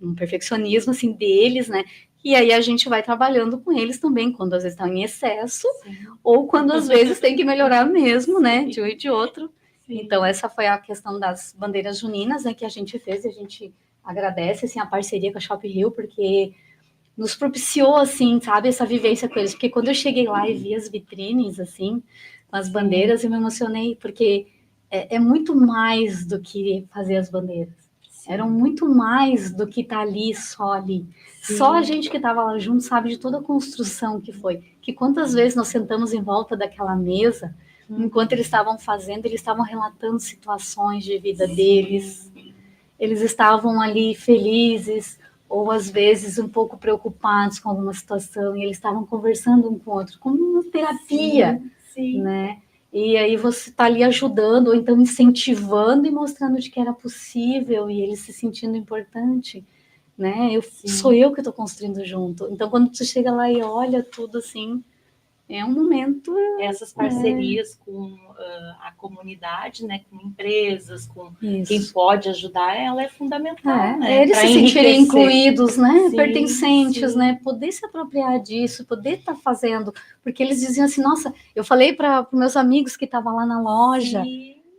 um perfeccionismo, assim, deles, né? E aí a gente vai trabalhando com eles também, quando às vezes estão em excesso, ou quando às vezes tem que melhorar mesmo, né? De um e de outro. Então, essa foi a questão das bandeiras juninas, né? Que a gente fez, e a gente agradece, assim, a parceria com a Shop Rio, porque nos propiciou, assim, sabe, essa vivência com eles. Porque quando eu cheguei lá e vi as vitrines, assim, com as bandeiras, eu me emocionei, porque é muito mais do que fazer as bandeiras. Eram muito mais do que estar ali, só ali. Só a gente que estava lá junto sabe de toda a construção que foi. Que quantas vezes nós sentamos em volta daquela mesa, enquanto eles estavam fazendo, eles estavam relatando situações de vida deles. Eles estavam ali felizes, ou às vezes um pouco preocupados com alguma situação, e eles estavam conversando um com o outro, como uma terapia, né? E aí você está ali ajudando, ou então incentivando e mostrando de que era possível, e ele se sentindo importante, né? Sou eu que estou construindo junto. Então, quando você chega lá e olha tudo assim, é um momento... Essas parcerias com a comunidade, né? Com empresas, com quem pode ajudar, ela é fundamental, né? Eles se sentirem incluídos, né? Pertencentes, né? Poder se apropriar disso, poder estar fazendo. Porque eles diziam assim, nossa, eu falei para meus amigos que estavam lá na loja,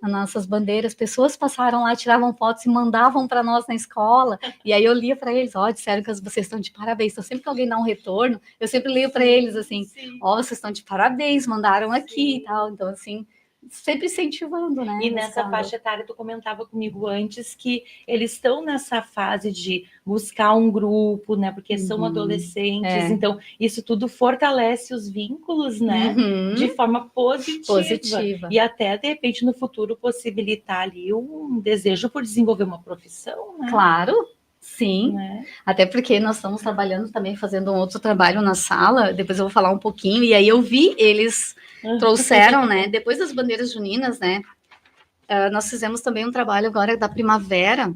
as nossas bandeiras, pessoas passaram lá, tiravam fotos e mandavam para nós na escola, e aí eu lia para eles, disseram que vocês estão de parabéns. Então, sempre que alguém dá um retorno, eu sempre leio para eles assim, vocês estão de parabéns, mandaram aqui e tal. Então, assim, sempre incentivando, né? E nessa faixa etária, tu comentava comigo antes que eles estão nessa fase de buscar um grupo, né? Porque são adolescentes, então isso tudo fortalece os vínculos, né? De forma positiva. E até, de repente, no futuro, possibilitar ali um desejo por desenvolver uma profissão, né? Claro. Sim, até porque nós estamos trabalhando também, fazendo um outro trabalho na sala, depois eu vou falar um pouquinho, e aí eu vi, eles trouxeram, né, depois das bandeiras juninas, né, nós fizemos também um trabalho agora da primavera.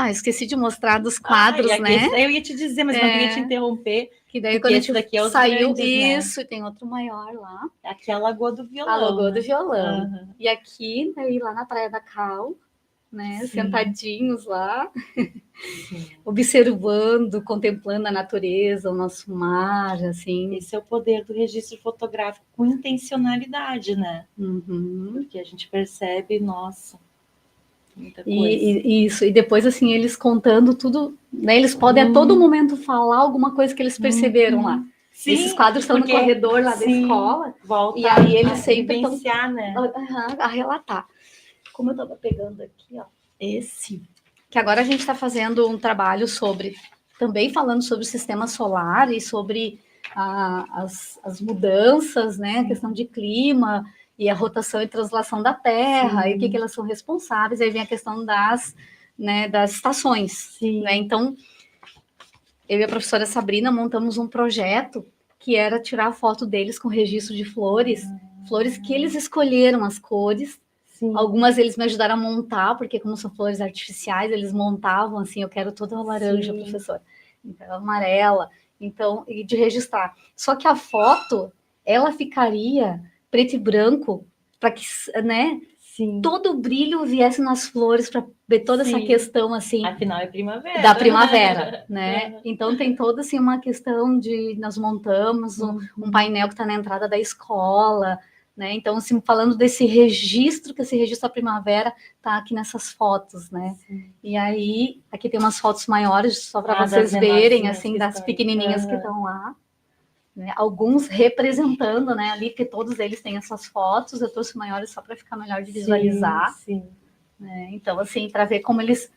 Esqueci de mostrar dos quadros, né? Eu ia te dizer, mas não queria te interromper. Que daí quando a gente daqui saiu, isso, né? E tem outro maior lá. Aqui é a Lagoa do Violão. A Lagoa do Violão. E aqui, daí lá na Praia da Cal, né, sentadinhos lá, observando, contemplando a natureza, o nosso mar, assim. Esse é o poder do registro fotográfico com intencionalidade, né? Porque a gente percebe, nossa, muita coisa. E depois, assim, eles contando tudo, né, eles podem a todo momento falar alguma coisa que eles perceberam lá. Esses quadros estão no corredor lá da escola, e aí eles sempre estão, né? A relatar. Como eu estava pegando aqui, esse, que agora a gente está fazendo um trabalho sobre, também falando sobre o sistema solar e sobre as mudanças, né, a questão de clima e a rotação e translação da Terra, e o que elas são responsáveis. Aí vem a questão das estações, né? Então, eu e a professora Sabrina montamos um projeto que era tirar a foto deles com registro de flores, flores que eles escolheram as cores. Algumas eles me ajudaram a montar, porque como são flores artificiais, eles montavam assim, eu quero toda laranja, professora, então amarela, então, e de registrar. Só que a foto, ela ficaria preto e branco, para que, né, todo o brilho viesse nas flores, para ver toda essa questão, assim... Afinal, é primavera. Da primavera, né? Então, tem toda, assim, uma questão de... Nós montamos um painel que está na entrada da escola, né? Então, assim, falando desse registro, que esse registro da primavera está aqui nessas fotos, né? E aí, aqui tem umas fotos maiores, só para vocês verem, assim, das pequenininhas que estão lá. Né? Alguns representando, né, ali, porque todos eles têm essas fotos. Eu trouxe maiores só para ficar melhor de visualizar. Né? Então, assim, para ver como eles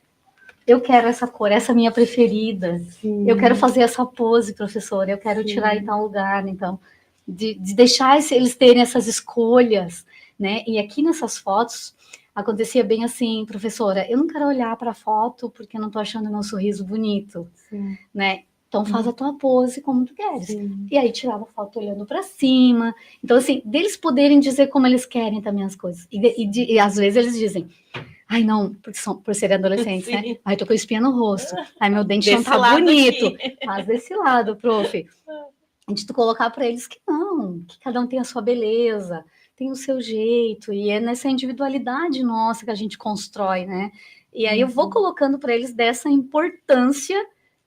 eu quero essa cor, essa é a minha preferida. Sim. Eu quero fazer essa pose, professora, eu quero tirar em tal lugar. Então, de deixar eles terem essas escolhas, né? E aqui nessas fotos acontecia bem assim, professora, eu não quero olhar para a foto porque eu não estou achando meu sorriso bonito, sim, né? Então faz a tua pose como tu queres. Sim. E aí tirava a foto olhando para cima. Então assim, deles poderem dizer como eles querem também as coisas. E às vezes eles dizem, ai não, por serem adolescentes, sim, né? Ai, tô com espinha no rosto. Ai, meu dente não tá bonito. Aqui. Faz desse lado, prof. A gente colocar para eles que não, que cada um tem a sua beleza, tem o seu jeito, e é nessa individualidade nossa que a gente constrói, né? E aí eu vou colocando para eles dessa importância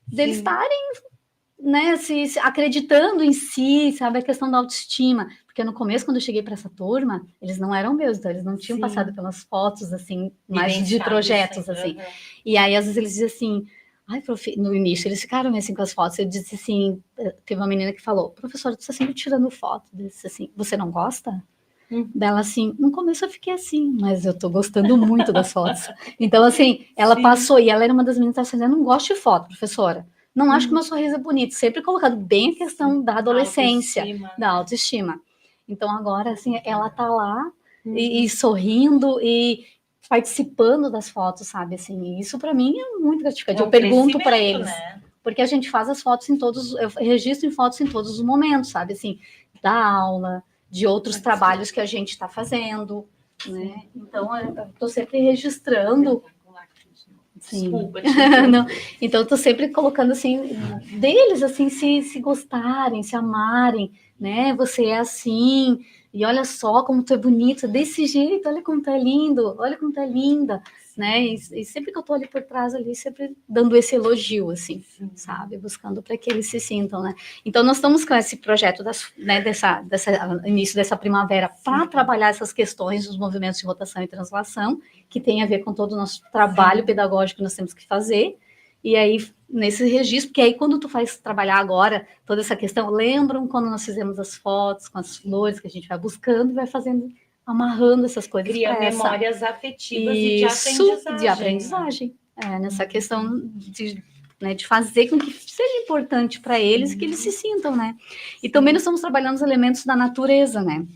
deles estarem, né, se acreditando em si, sabe, a questão da autoestima, porque no começo, quando eu cheguei para essa turma, eles não eram meus, então eles não tinham passado pelas fotos, assim, mais de projetos, assim, e aí às vezes eles diziam assim, ai, prof, no início eles ficaram assim com as fotos, eu disse assim, teve uma menina que falou, professora, tu está sempre tirando foto, eu disse assim, você não gosta? Dela assim, no começo eu fiquei assim, mas eu tô gostando muito das fotos. Então, assim, ela passou, e ela era uma das meninas que estava dizendo, eu não gosto de foto, professora. Não acho que meu sorriso é bonito, sempre colocando bem a questão da adolescência, da autoestima. Então, agora, assim, ela tá lá e sorrindo e participando das fotos, sabe? Assim, e isso para mim é muito gratificante. Eu pergunto para eles, né? Porque a gente faz as fotos em todos, eu registro em fotos em todos os momentos, sabe? Assim, da aula, de outros trabalhos que a gente está fazendo, né? Então, eu estou sempre registrando. Sim. Desculpa, não. Então, eu estou sempre colocando, assim, deles, assim, se gostarem, se amarem, né? Você é assim, e olha só como tu é bonita, desse jeito, olha como tu é lindo, olha como tu é linda, né? E sempre que eu tô ali por trás, ali, sempre dando esse elogio, assim, sabe? Buscando para que eles se sintam, né? Então, nós estamos com esse projeto, né, dessa início dessa primavera, para trabalhar essas questões dos movimentos de rotação e translação, que tem a ver com todo o nosso trabalho pedagógico que nós temos que fazer. E aí, nesse registro, porque aí quando tu faz trabalhar agora toda essa questão, lembram quando nós fizemos as fotos com as flores que a gente vai buscando e vai fazendo, amarrando essas coisas. Cria memórias afetivas e de aprendizagem. Nessa questão de, né, de fazer com que seja importante para eles e que eles se sintam, né? E também nós estamos trabalhando os elementos da natureza, né?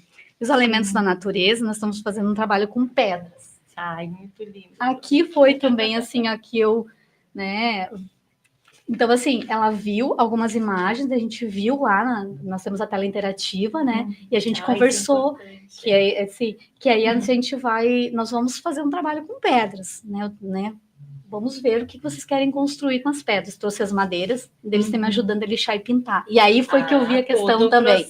Os elementos da natureza, nós estamos fazendo um trabalho com pedras. Ai, muito lindo. Aqui foi também, assim, aqui eu, né... Então, assim, ela viu algumas imagens, a gente viu lá, nós temos a tela interativa, né? E a gente conversou, que aí, assim, que aí a gente nós vamos fazer um trabalho com pedras, né? Vamos ver o que vocês querem construir com as pedras. Trouxe as madeiras, eles estão me ajudando a lixar e pintar. E aí foi que eu vi a questão também.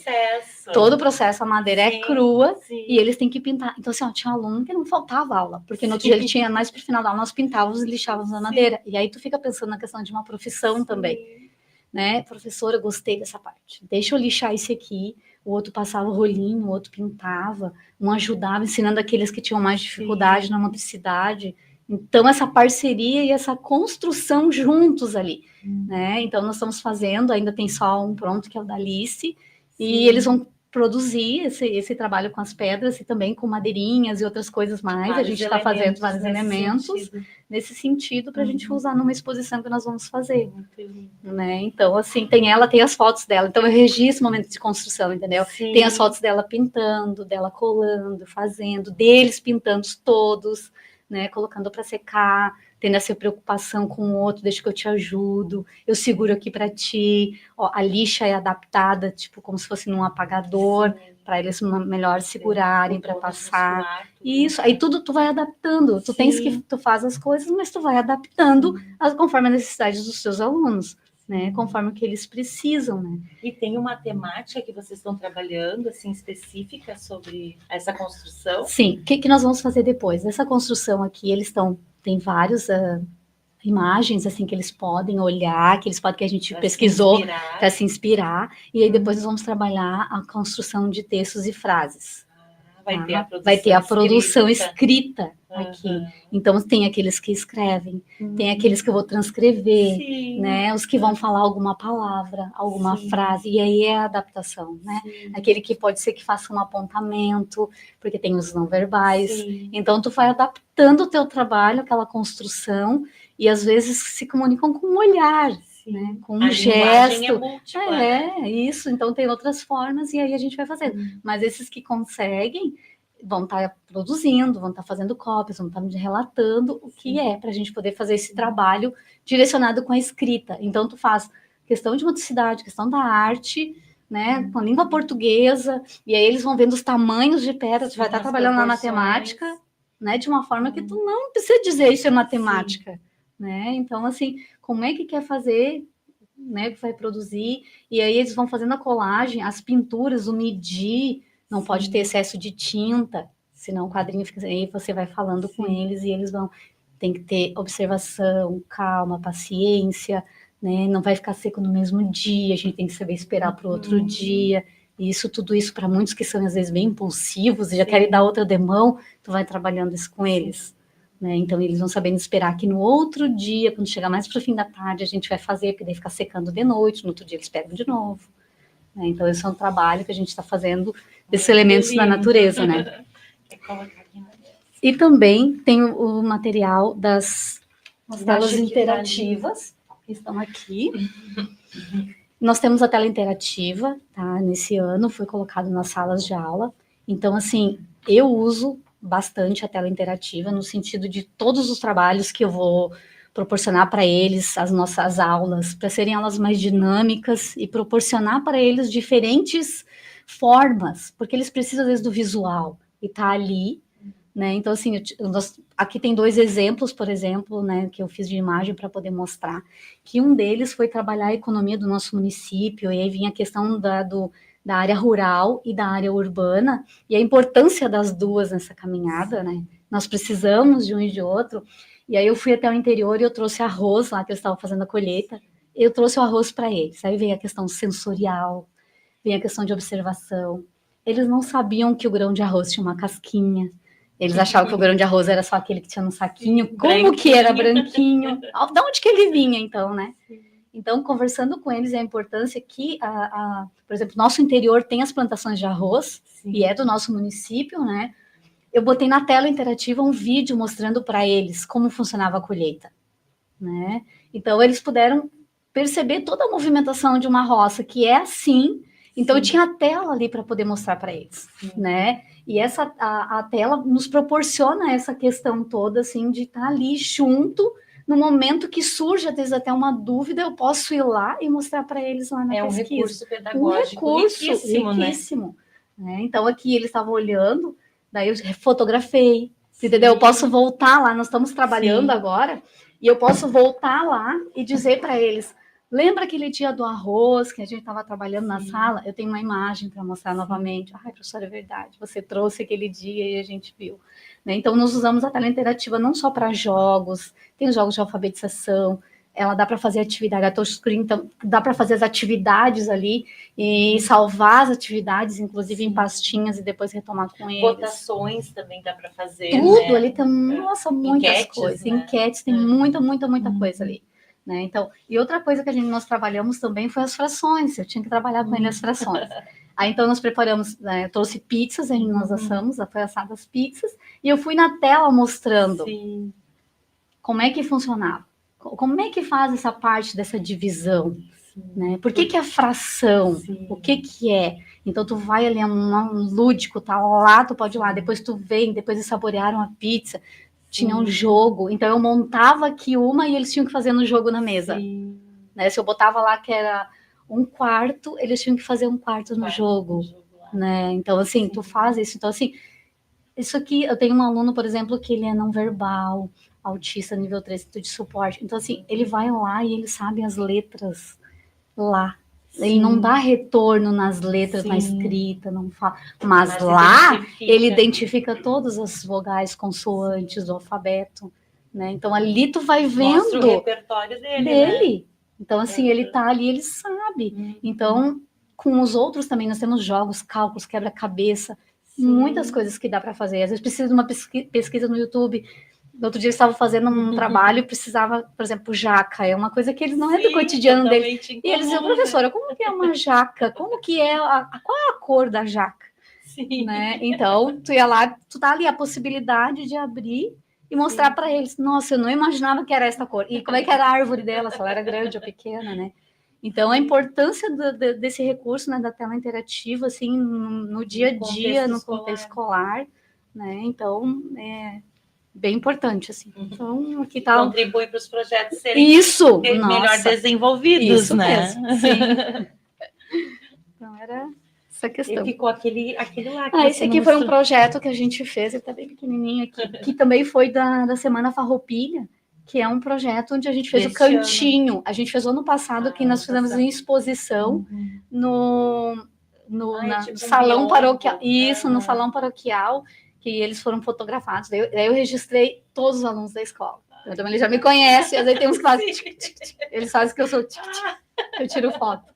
Todo o processo, a madeira é crua e eles têm que pintar. Então, assim, ó, tinha um aluno que não faltava aula, porque no outro dia ele tinha, mais pro final da aula, nós pintávamos e lixávamos a madeira. E aí tu fica pensando na questão de uma profissão também, né? Professora, gostei dessa parte. Deixa eu lixar esse aqui. O outro passava o rolinho, o outro pintava, um ajudava, ensinando aqueles que tinham mais dificuldade na motricidade. Então, essa parceria e essa construção juntos ali, né? Então, nós estamos fazendo, ainda tem só um pronto, que é o da Alice, e eles vão produzir esse trabalho com as pedras e também com madeirinhas e outras coisas mais. A gente está fazendo vários elementos nesse sentido para a gente usar numa exposição que nós vamos fazer, né? Então, assim, ela tem as fotos dela, então eu registro o momento de construção, entendeu? Sim. Tem as fotos dela pintando, dela colando, fazendo, deles pintando todos, né, colocando para secar, tendo essa preocupação com o outro, deixa que eu te ajudo, eu seguro aqui para ti, ó, a lixa é adaptada, tipo, como se fosse num apagador, para eles melhor segurarem, para passar, isso, aí tudo tu vai adaptando, tu tens que, tu faz as coisas, mas tu vai adaptando conforme a necessidade dos seus alunos, né, conforme o que eles precisam, né. E tem uma temática que vocês estão trabalhando, assim, específica sobre essa construção? Sim, o que nós vamos fazer depois? Essa construção aqui, tem várias imagens, assim, que eles podem olhar, que a gente pesquisou para se inspirar, e aí depois nós vamos trabalhar a construção de textos e frases. Vai ter a produção escrita aqui. Então, tem aqueles que escrevem, tem aqueles que eu vou transcrever, né? Os que vão falar alguma palavra, alguma frase, e aí é a adaptação, né? Aquele que pode ser que faça um apontamento, porque tem os não verbais. Então, tu vai adaptando o teu trabalho, aquela construção, e às vezes se comunicam com um olhar, né? Com um gesto. É múltipla, né? Isso, então tem outras formas, e aí a gente vai fazendo. Mas esses que conseguem vão estar produzindo, vão estar fazendo cópias, vão estar relatando o que é, para a gente poder fazer esse trabalho direcionado com a escrita. Então, tu faz questão de motricidade, questão da arte, né, com a língua portuguesa, e aí eles vão vendo os tamanhos de pedra, tu vai estar trabalhando na matemática, né, de uma forma que tu não precisa dizer isso é matemática, né, então, assim, como é que quer fazer, né, que vai produzir, e aí eles vão fazendo a colagem, as pinturas, o medir, não pode ter excesso de tinta, senão o quadrinho fica, aí você vai falando com eles, e eles vão, tem que ter observação, calma, paciência, né? Não vai ficar seco no mesmo dia, a gente tem que saber esperar para o outro dia, e isso, tudo isso para muitos que são às vezes bem impulsivos e já querem dar outra demão, tu vai trabalhando isso com eles, né? Então eles vão sabendo esperar que no outro dia, quando chegar mais para o fim da tarde, a gente vai fazer, porque daí fica secando de noite, no outro dia eles pegam de novo, né? Então esse é um trabalho que a gente está fazendo desses elementos da natureza, né? E também tem o material das telas interativas, estão aqui. Nós temos a tela interativa, tá? Nesse ano foi colocado nas salas de aula. Então, assim, eu uso bastante a tela interativa no sentido de todos os trabalhos que eu vou proporcionar para eles, as nossas aulas, para serem aulas mais dinâmicas e proporcionar para eles diferentes formas, porque eles precisam, às vezes, do visual, e tá ali, né? Então, assim, aqui tem 2 exemplos, por exemplo, né, que eu fiz de imagem para poder mostrar, que um deles foi trabalhar a economia do nosso município, e aí vinha a questão da área rural e da área urbana, e a importância das duas nessa caminhada, né? Nós precisamos de um e de outro, e aí eu fui até o interior e eu trouxe arroz lá, que eles estavam fazendo a colheita, eu trouxe o arroz para eles, aí vem a questão sensorial, vem a questão de observação, eles não sabiam que o grão de arroz tinha uma casquinha, eles achavam que o grão de arroz era só aquele que tinha no saquinho, como que era branquinho, de onde que ele vinha, então, né? Então, conversando com eles, a importância que, por exemplo, nosso interior tem as plantações de arroz, e é do nosso município, né? Eu botei na tela interativa um vídeo mostrando para eles como funcionava a colheita, né? Então, eles puderam perceber toda a movimentação de uma roça, que é assim. Então, eu tinha a tela ali para poder mostrar para eles, né? E a tela nos proporciona essa questão toda, assim, de estar ali junto, no momento que surge, às vezes, até uma dúvida, eu posso ir lá e mostrar para eles lá na pesquisa. É um recurso pedagógico riquíssimo, né? Então, aqui eles estavam olhando, daí eu fotografei, entendeu? Eu posso voltar lá, nós estamos trabalhando agora, e eu posso voltar lá e dizer para eles, lembra aquele dia do arroz que a gente estava trabalhando na sala? Eu tenho uma imagem para mostrar novamente. Ai, professora, é verdade, você trouxe aquele dia e a gente viu. Né? Então, nós usamos a tela interativa não só para jogos, tem jogos de alfabetização, ela dá para fazer atividade, a touchscreen, então, dá para fazer as atividades ali e salvar as atividades, inclusive em pastinhas, e depois retomar com eles. Votações também dá para fazer. Tudo né? ali tem, nossa, muitas enquetes, coisas. Né? Enquetes, tem muita coisa ali. Né? Então, e outra coisa que nós trabalhamos também foi as frações, eu tinha que trabalhar com ele as frações. Aí, então, nós preparamos, né, eu trouxe pizzas, nós assamos, foi assado as pizzas, e eu fui na tela mostrando como é que funcionava, como é que faz essa parte dessa divisão, né? Por que a fração, o que é? Então, tu vai ali, um lúdico, tá lá, tu pode ir lá, depois tu vem, depois eles saborearam a pizza, tinha um jogo, então eu montava aqui uma e eles tinham que fazer no jogo na mesa. Né? Se eu botava lá que era 1/4, eles tinham que fazer 1/4 no jogo. Né? Então, assim, tu faz isso. Então, assim, isso aqui, eu tenho um aluno, por exemplo, que ele é não verbal, autista nível 3 de suporte. Então, assim, ele vai lá e ele sabe as letras lá. Ele não dá retorno nas letras, na escrita, não fala. Mas lá ele identifica todas as vogais, consoantes do alfabeto, né? Então ali tu vai vendo. Mostra o repertório dele. Né? Então, assim, ele tá ali, ele sabe. Então, com os outros também, nós temos jogos, cálculos, quebra-cabeça, muitas coisas que dá para fazer. Às vezes precisa de uma pesquisa no YouTube. No outro dia eu estava fazendo um trabalho e precisava, por exemplo, jaca. É uma coisa que eles não é do cotidiano deles. E eles diziam, professora, como que é uma jaca? Como que é, qual é a cor da jaca? Né? Então, tu ia lá, tu tá ali a possibilidade de abrir e mostrar para eles, nossa, eu não imaginava que era essa cor, e como é que era a árvore dela, se ela era grande ou pequena, né? Então, a importância desse recurso, né, da tela interativa, assim, no dia a dia, no contexto escolar, né? Então, é bem importante, assim. Então, aqui tá... Contribui para os projetos serem melhor desenvolvidos, isso né? Mesmo, sim. Então, era essa questão. E ficou aquele lá. Esse aqui foi um projeto que a gente fez, ele tá bem pequenininho aqui, que também foi da Semana Farroupilha, que é um projeto onde a gente fez o cantinho. Ano. A gente fez ano passado, que nós fizemos uma exposição no tipo salão paroquial. Isso, no salão paroquial, que eles foram fotografados. Daí eu registrei todos os alunos da escola. Então eles já me conhecem, às vezes tem uns que fazem... Eles sabem que eu sou... Eu tiro foto.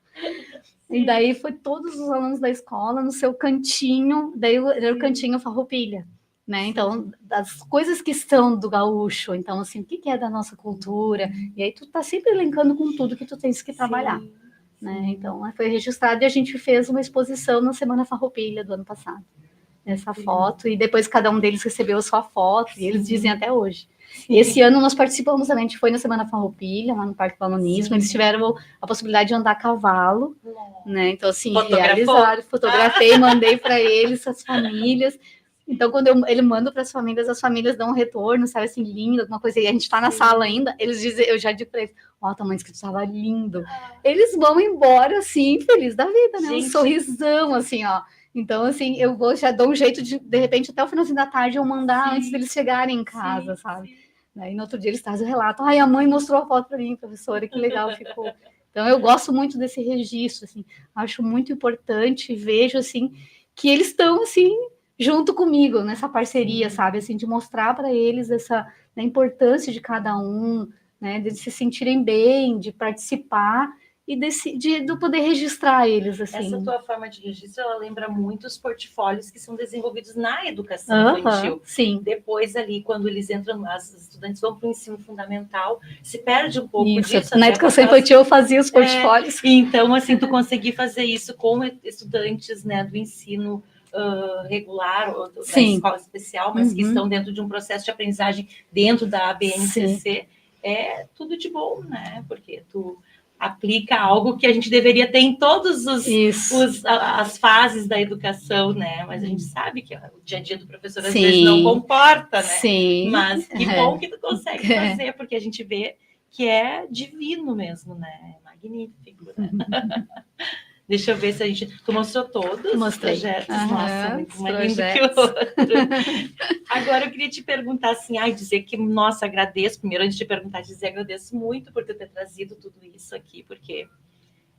Sim. E daí foi todos os alunos da escola no seu cantinho, daí era o cantinho Farroupilha, né? Então, das coisas que são do gaúcho, então, assim, o que é da nossa cultura? E aí tu tá sempre elencando com tudo que tu tens que trabalhar, né? Então, foi registrado e a gente fez uma exposição na Semana Farroupilha do ano passado, essa foto, e depois cada um deles recebeu a sua foto, e eles dizem até hoje. E esse ano nós participamos também, a gente foi na Semana Farroupilha, lá no Parque Balonismo, eles tiveram a possibilidade de andar a cavalo, né? Então, assim, realizaram, fotografei, mandei para eles, as famílias. Então, quando ele manda para as famílias dão um retorno, sabe, assim, lindo, alguma coisa, e a gente está na sala ainda, eles dizem, eu já digo para eles, tá mãe, que tu estava lindo. Eles vão embora, assim, feliz da vida, né? Um sorrisão, assim, ó. Então, assim, eu já dou um jeito de repente, até o finalzinho da tarde, eu mandar antes deles chegarem em casa, sabe? E no outro dia eles trazem o relato. A mãe mostrou a foto para mim, professora, que legal ficou. Então, eu gosto muito desse registro, assim, acho muito importante, vejo, assim, que eles estão, assim, junto comigo, nessa parceria, sabe? Assim, de mostrar para eles essa importância de cada um, né? De se sentirem bem, de participar, e de poder registrar eles, assim. Essa tua forma de registro, ela lembra muito os portfólios que são desenvolvidos na educação infantil. Sim. Depois ali, quando eles entram, as estudantes vão para o ensino fundamental, se perde um pouco disso. Na educação infantil eu fazia os portfólios. Então, assim, tu conseguir fazer isso com estudantes, né, do ensino regular, ou da escola especial, mas que estão dentro de um processo de aprendizagem dentro da ABNCC, é tudo de bom, né? Porque tu aplica algo que a gente deveria ter em todas as fases da educação, né? Mas a gente sabe que o dia a dia do professor às vezes não comporta, né? Sim. Mas que bom que tu consegue fazer, porque a gente vê que é divino mesmo, né? É magnífico, né? Deixa eu ver se a gente... Tu mostrou todos os projetos? Nossa, muito mais lindo que o outro. Agora, eu queria te perguntar assim, dizer que, nossa, agradeço, primeiro, antes de perguntar, dizer agradeço muito por ter trazido tudo isso aqui, porque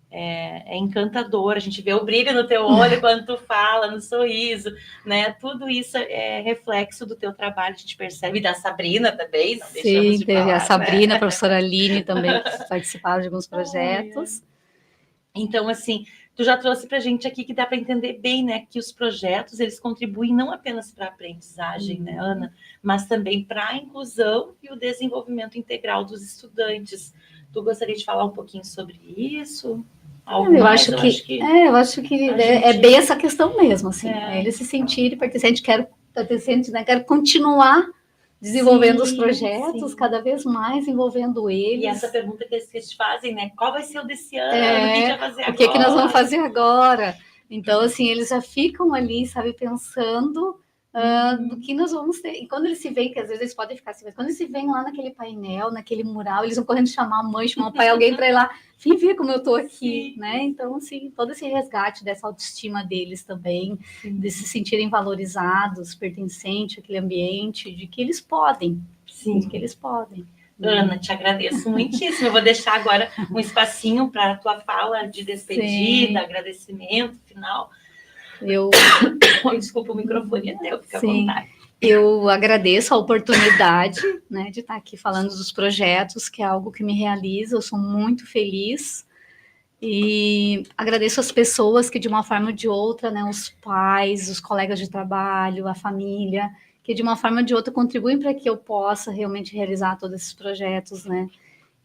é encantador, a gente vê o brilho no teu olho quando tu fala, no sorriso, né? Tudo isso é reflexo do teu trabalho, a gente percebe, e da Sabrina também, não deixamos de falar, a Sabrina, né? A professora Aline também participaram de alguns projetos. Então, assim, tu já trouxe para a gente aqui que dá para entender bem, né, que os projetos, eles contribuem não apenas para a aprendizagem, né, Ana, mas também para a inclusão e o desenvolvimento integral dos estudantes. Tu gostaria de falar um pouquinho sobre isso? Eu acho que é bem essa questão mesmo, assim, eles se sentirem pertencentes, quero continuar desenvolvendo os projetos, cada vez mais envolvendo eles. E essa pergunta que eles te fazem, né? Qual vai ser o desse ano? O que a gente vai fazer agora? O que nós vamos fazer agora? Então, assim, eles já ficam ali, sabe, pensando do que nós vamos ter. E quando eles se veem, que às vezes eles podem ficar assim, mas quando eles se veem lá naquele painel, naquele mural, eles vão correndo chamar a mãe, chamar o pai, alguém para ir lá, vem ver como eu estou aqui, né? Então, assim, todo esse resgate dessa autoestima deles também, de se sentirem valorizados, pertencentes àquele ambiente, de que eles podem, de que eles podem. Ana, te agradeço muitíssimo. Eu vou deixar agora um espacinho para a tua fala de despedida, agradecimento final. Desculpa o microfone, até eu fico à vontade. Eu agradeço a oportunidade, né, de estar aqui falando dos projetos, que é algo que me realiza, eu sou muito feliz. E agradeço as pessoas que, de uma forma ou de outra, né, os pais, os colegas de trabalho, a família, que de uma forma ou de outra contribuem para que eu possa realmente realizar todos esses projetos, né?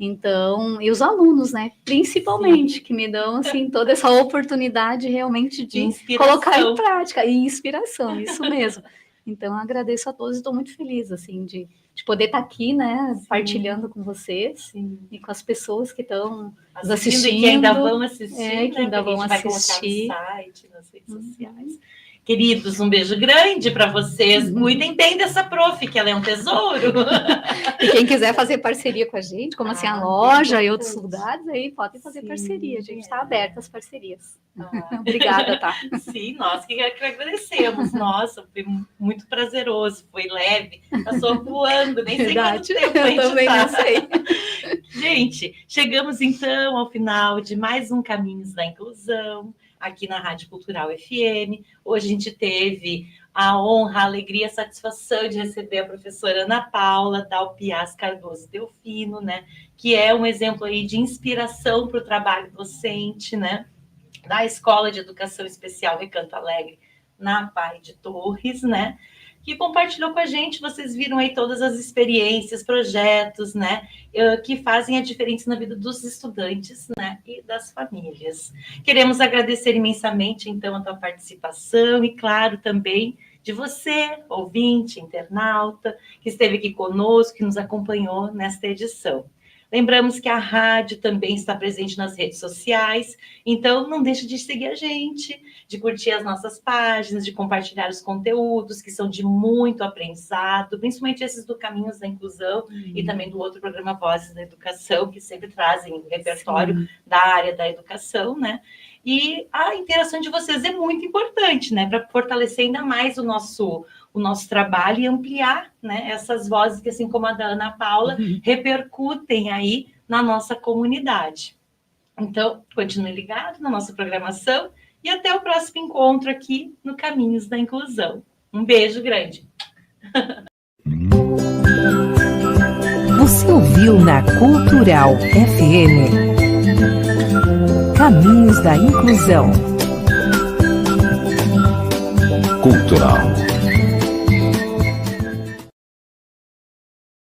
Então, e os alunos, né, principalmente, que me dão, assim, toda essa oportunidade realmente de colocar em prática, e inspiração, isso mesmo. Então, agradeço a todos e estou muito feliz, assim, de de poder estar aqui, né, Sim. Partilhando com vocês. Sim. E com as pessoas que estão assistindo e que ainda vão assistir, que ainda vão vai assistir. colocar no site, nas redes sociais. Queridos, um beijo grande para vocês. Cuidem bem dessa prof, que ela é um tesouro. E quem quiser fazer parceria com a gente, como assim a loja e outros lugares, aí podem fazer parceria. A gente está aberta às parcerias. Obrigada, tá? Sim, nós que agradecemos. Nossa, foi muito prazeroso, foi leve, passou voando, nem sei quanto tempo a gente também não sei. Gente, chegamos então ao final de mais um Caminhos da Inclusão, aqui na Rádio Cultural FM. Hoje a gente teve a honra, a alegria, a satisfação de receber a professora Ana Paula Dalpiaz Cardoso Delfino, né? Que é um exemplo aí de inspiração para o trabalho docente, né? Da Escola de Educação Especial Recanto Alegre, na Pai de Torres, né? Que compartilhou com a gente, vocês viram aí todas as experiências, projetos, né, que fazem a diferença na vida dos estudantes, né, e das famílias. Queremos agradecer imensamente, então, a tua participação e, claro, também de você, ouvinte, internauta, que esteve aqui conosco, que nos acompanhou nesta edição. Lembramos que a rádio também está presente nas redes sociais, então não deixe de seguir a gente, de curtir as nossas páginas, de compartilhar os conteúdos que são de muito aprendizado, principalmente esses do Caminhos da Inclusão e também do outro programa Vozes da Educação, que sempre trazem o repertório da área da educação, né? E a interação de vocês é muito importante, né? Para fortalecer ainda mais o nosso trabalho e ampliar, né, essas vozes que, assim como a da Ana Paula, repercutem aí na nossa comunidade. Então, continue ligado na nossa programação e até o próximo encontro aqui no Caminhos da Inclusão. Um beijo grande. Você ouviu na Cultural FM Caminhos da Inclusão. Cultural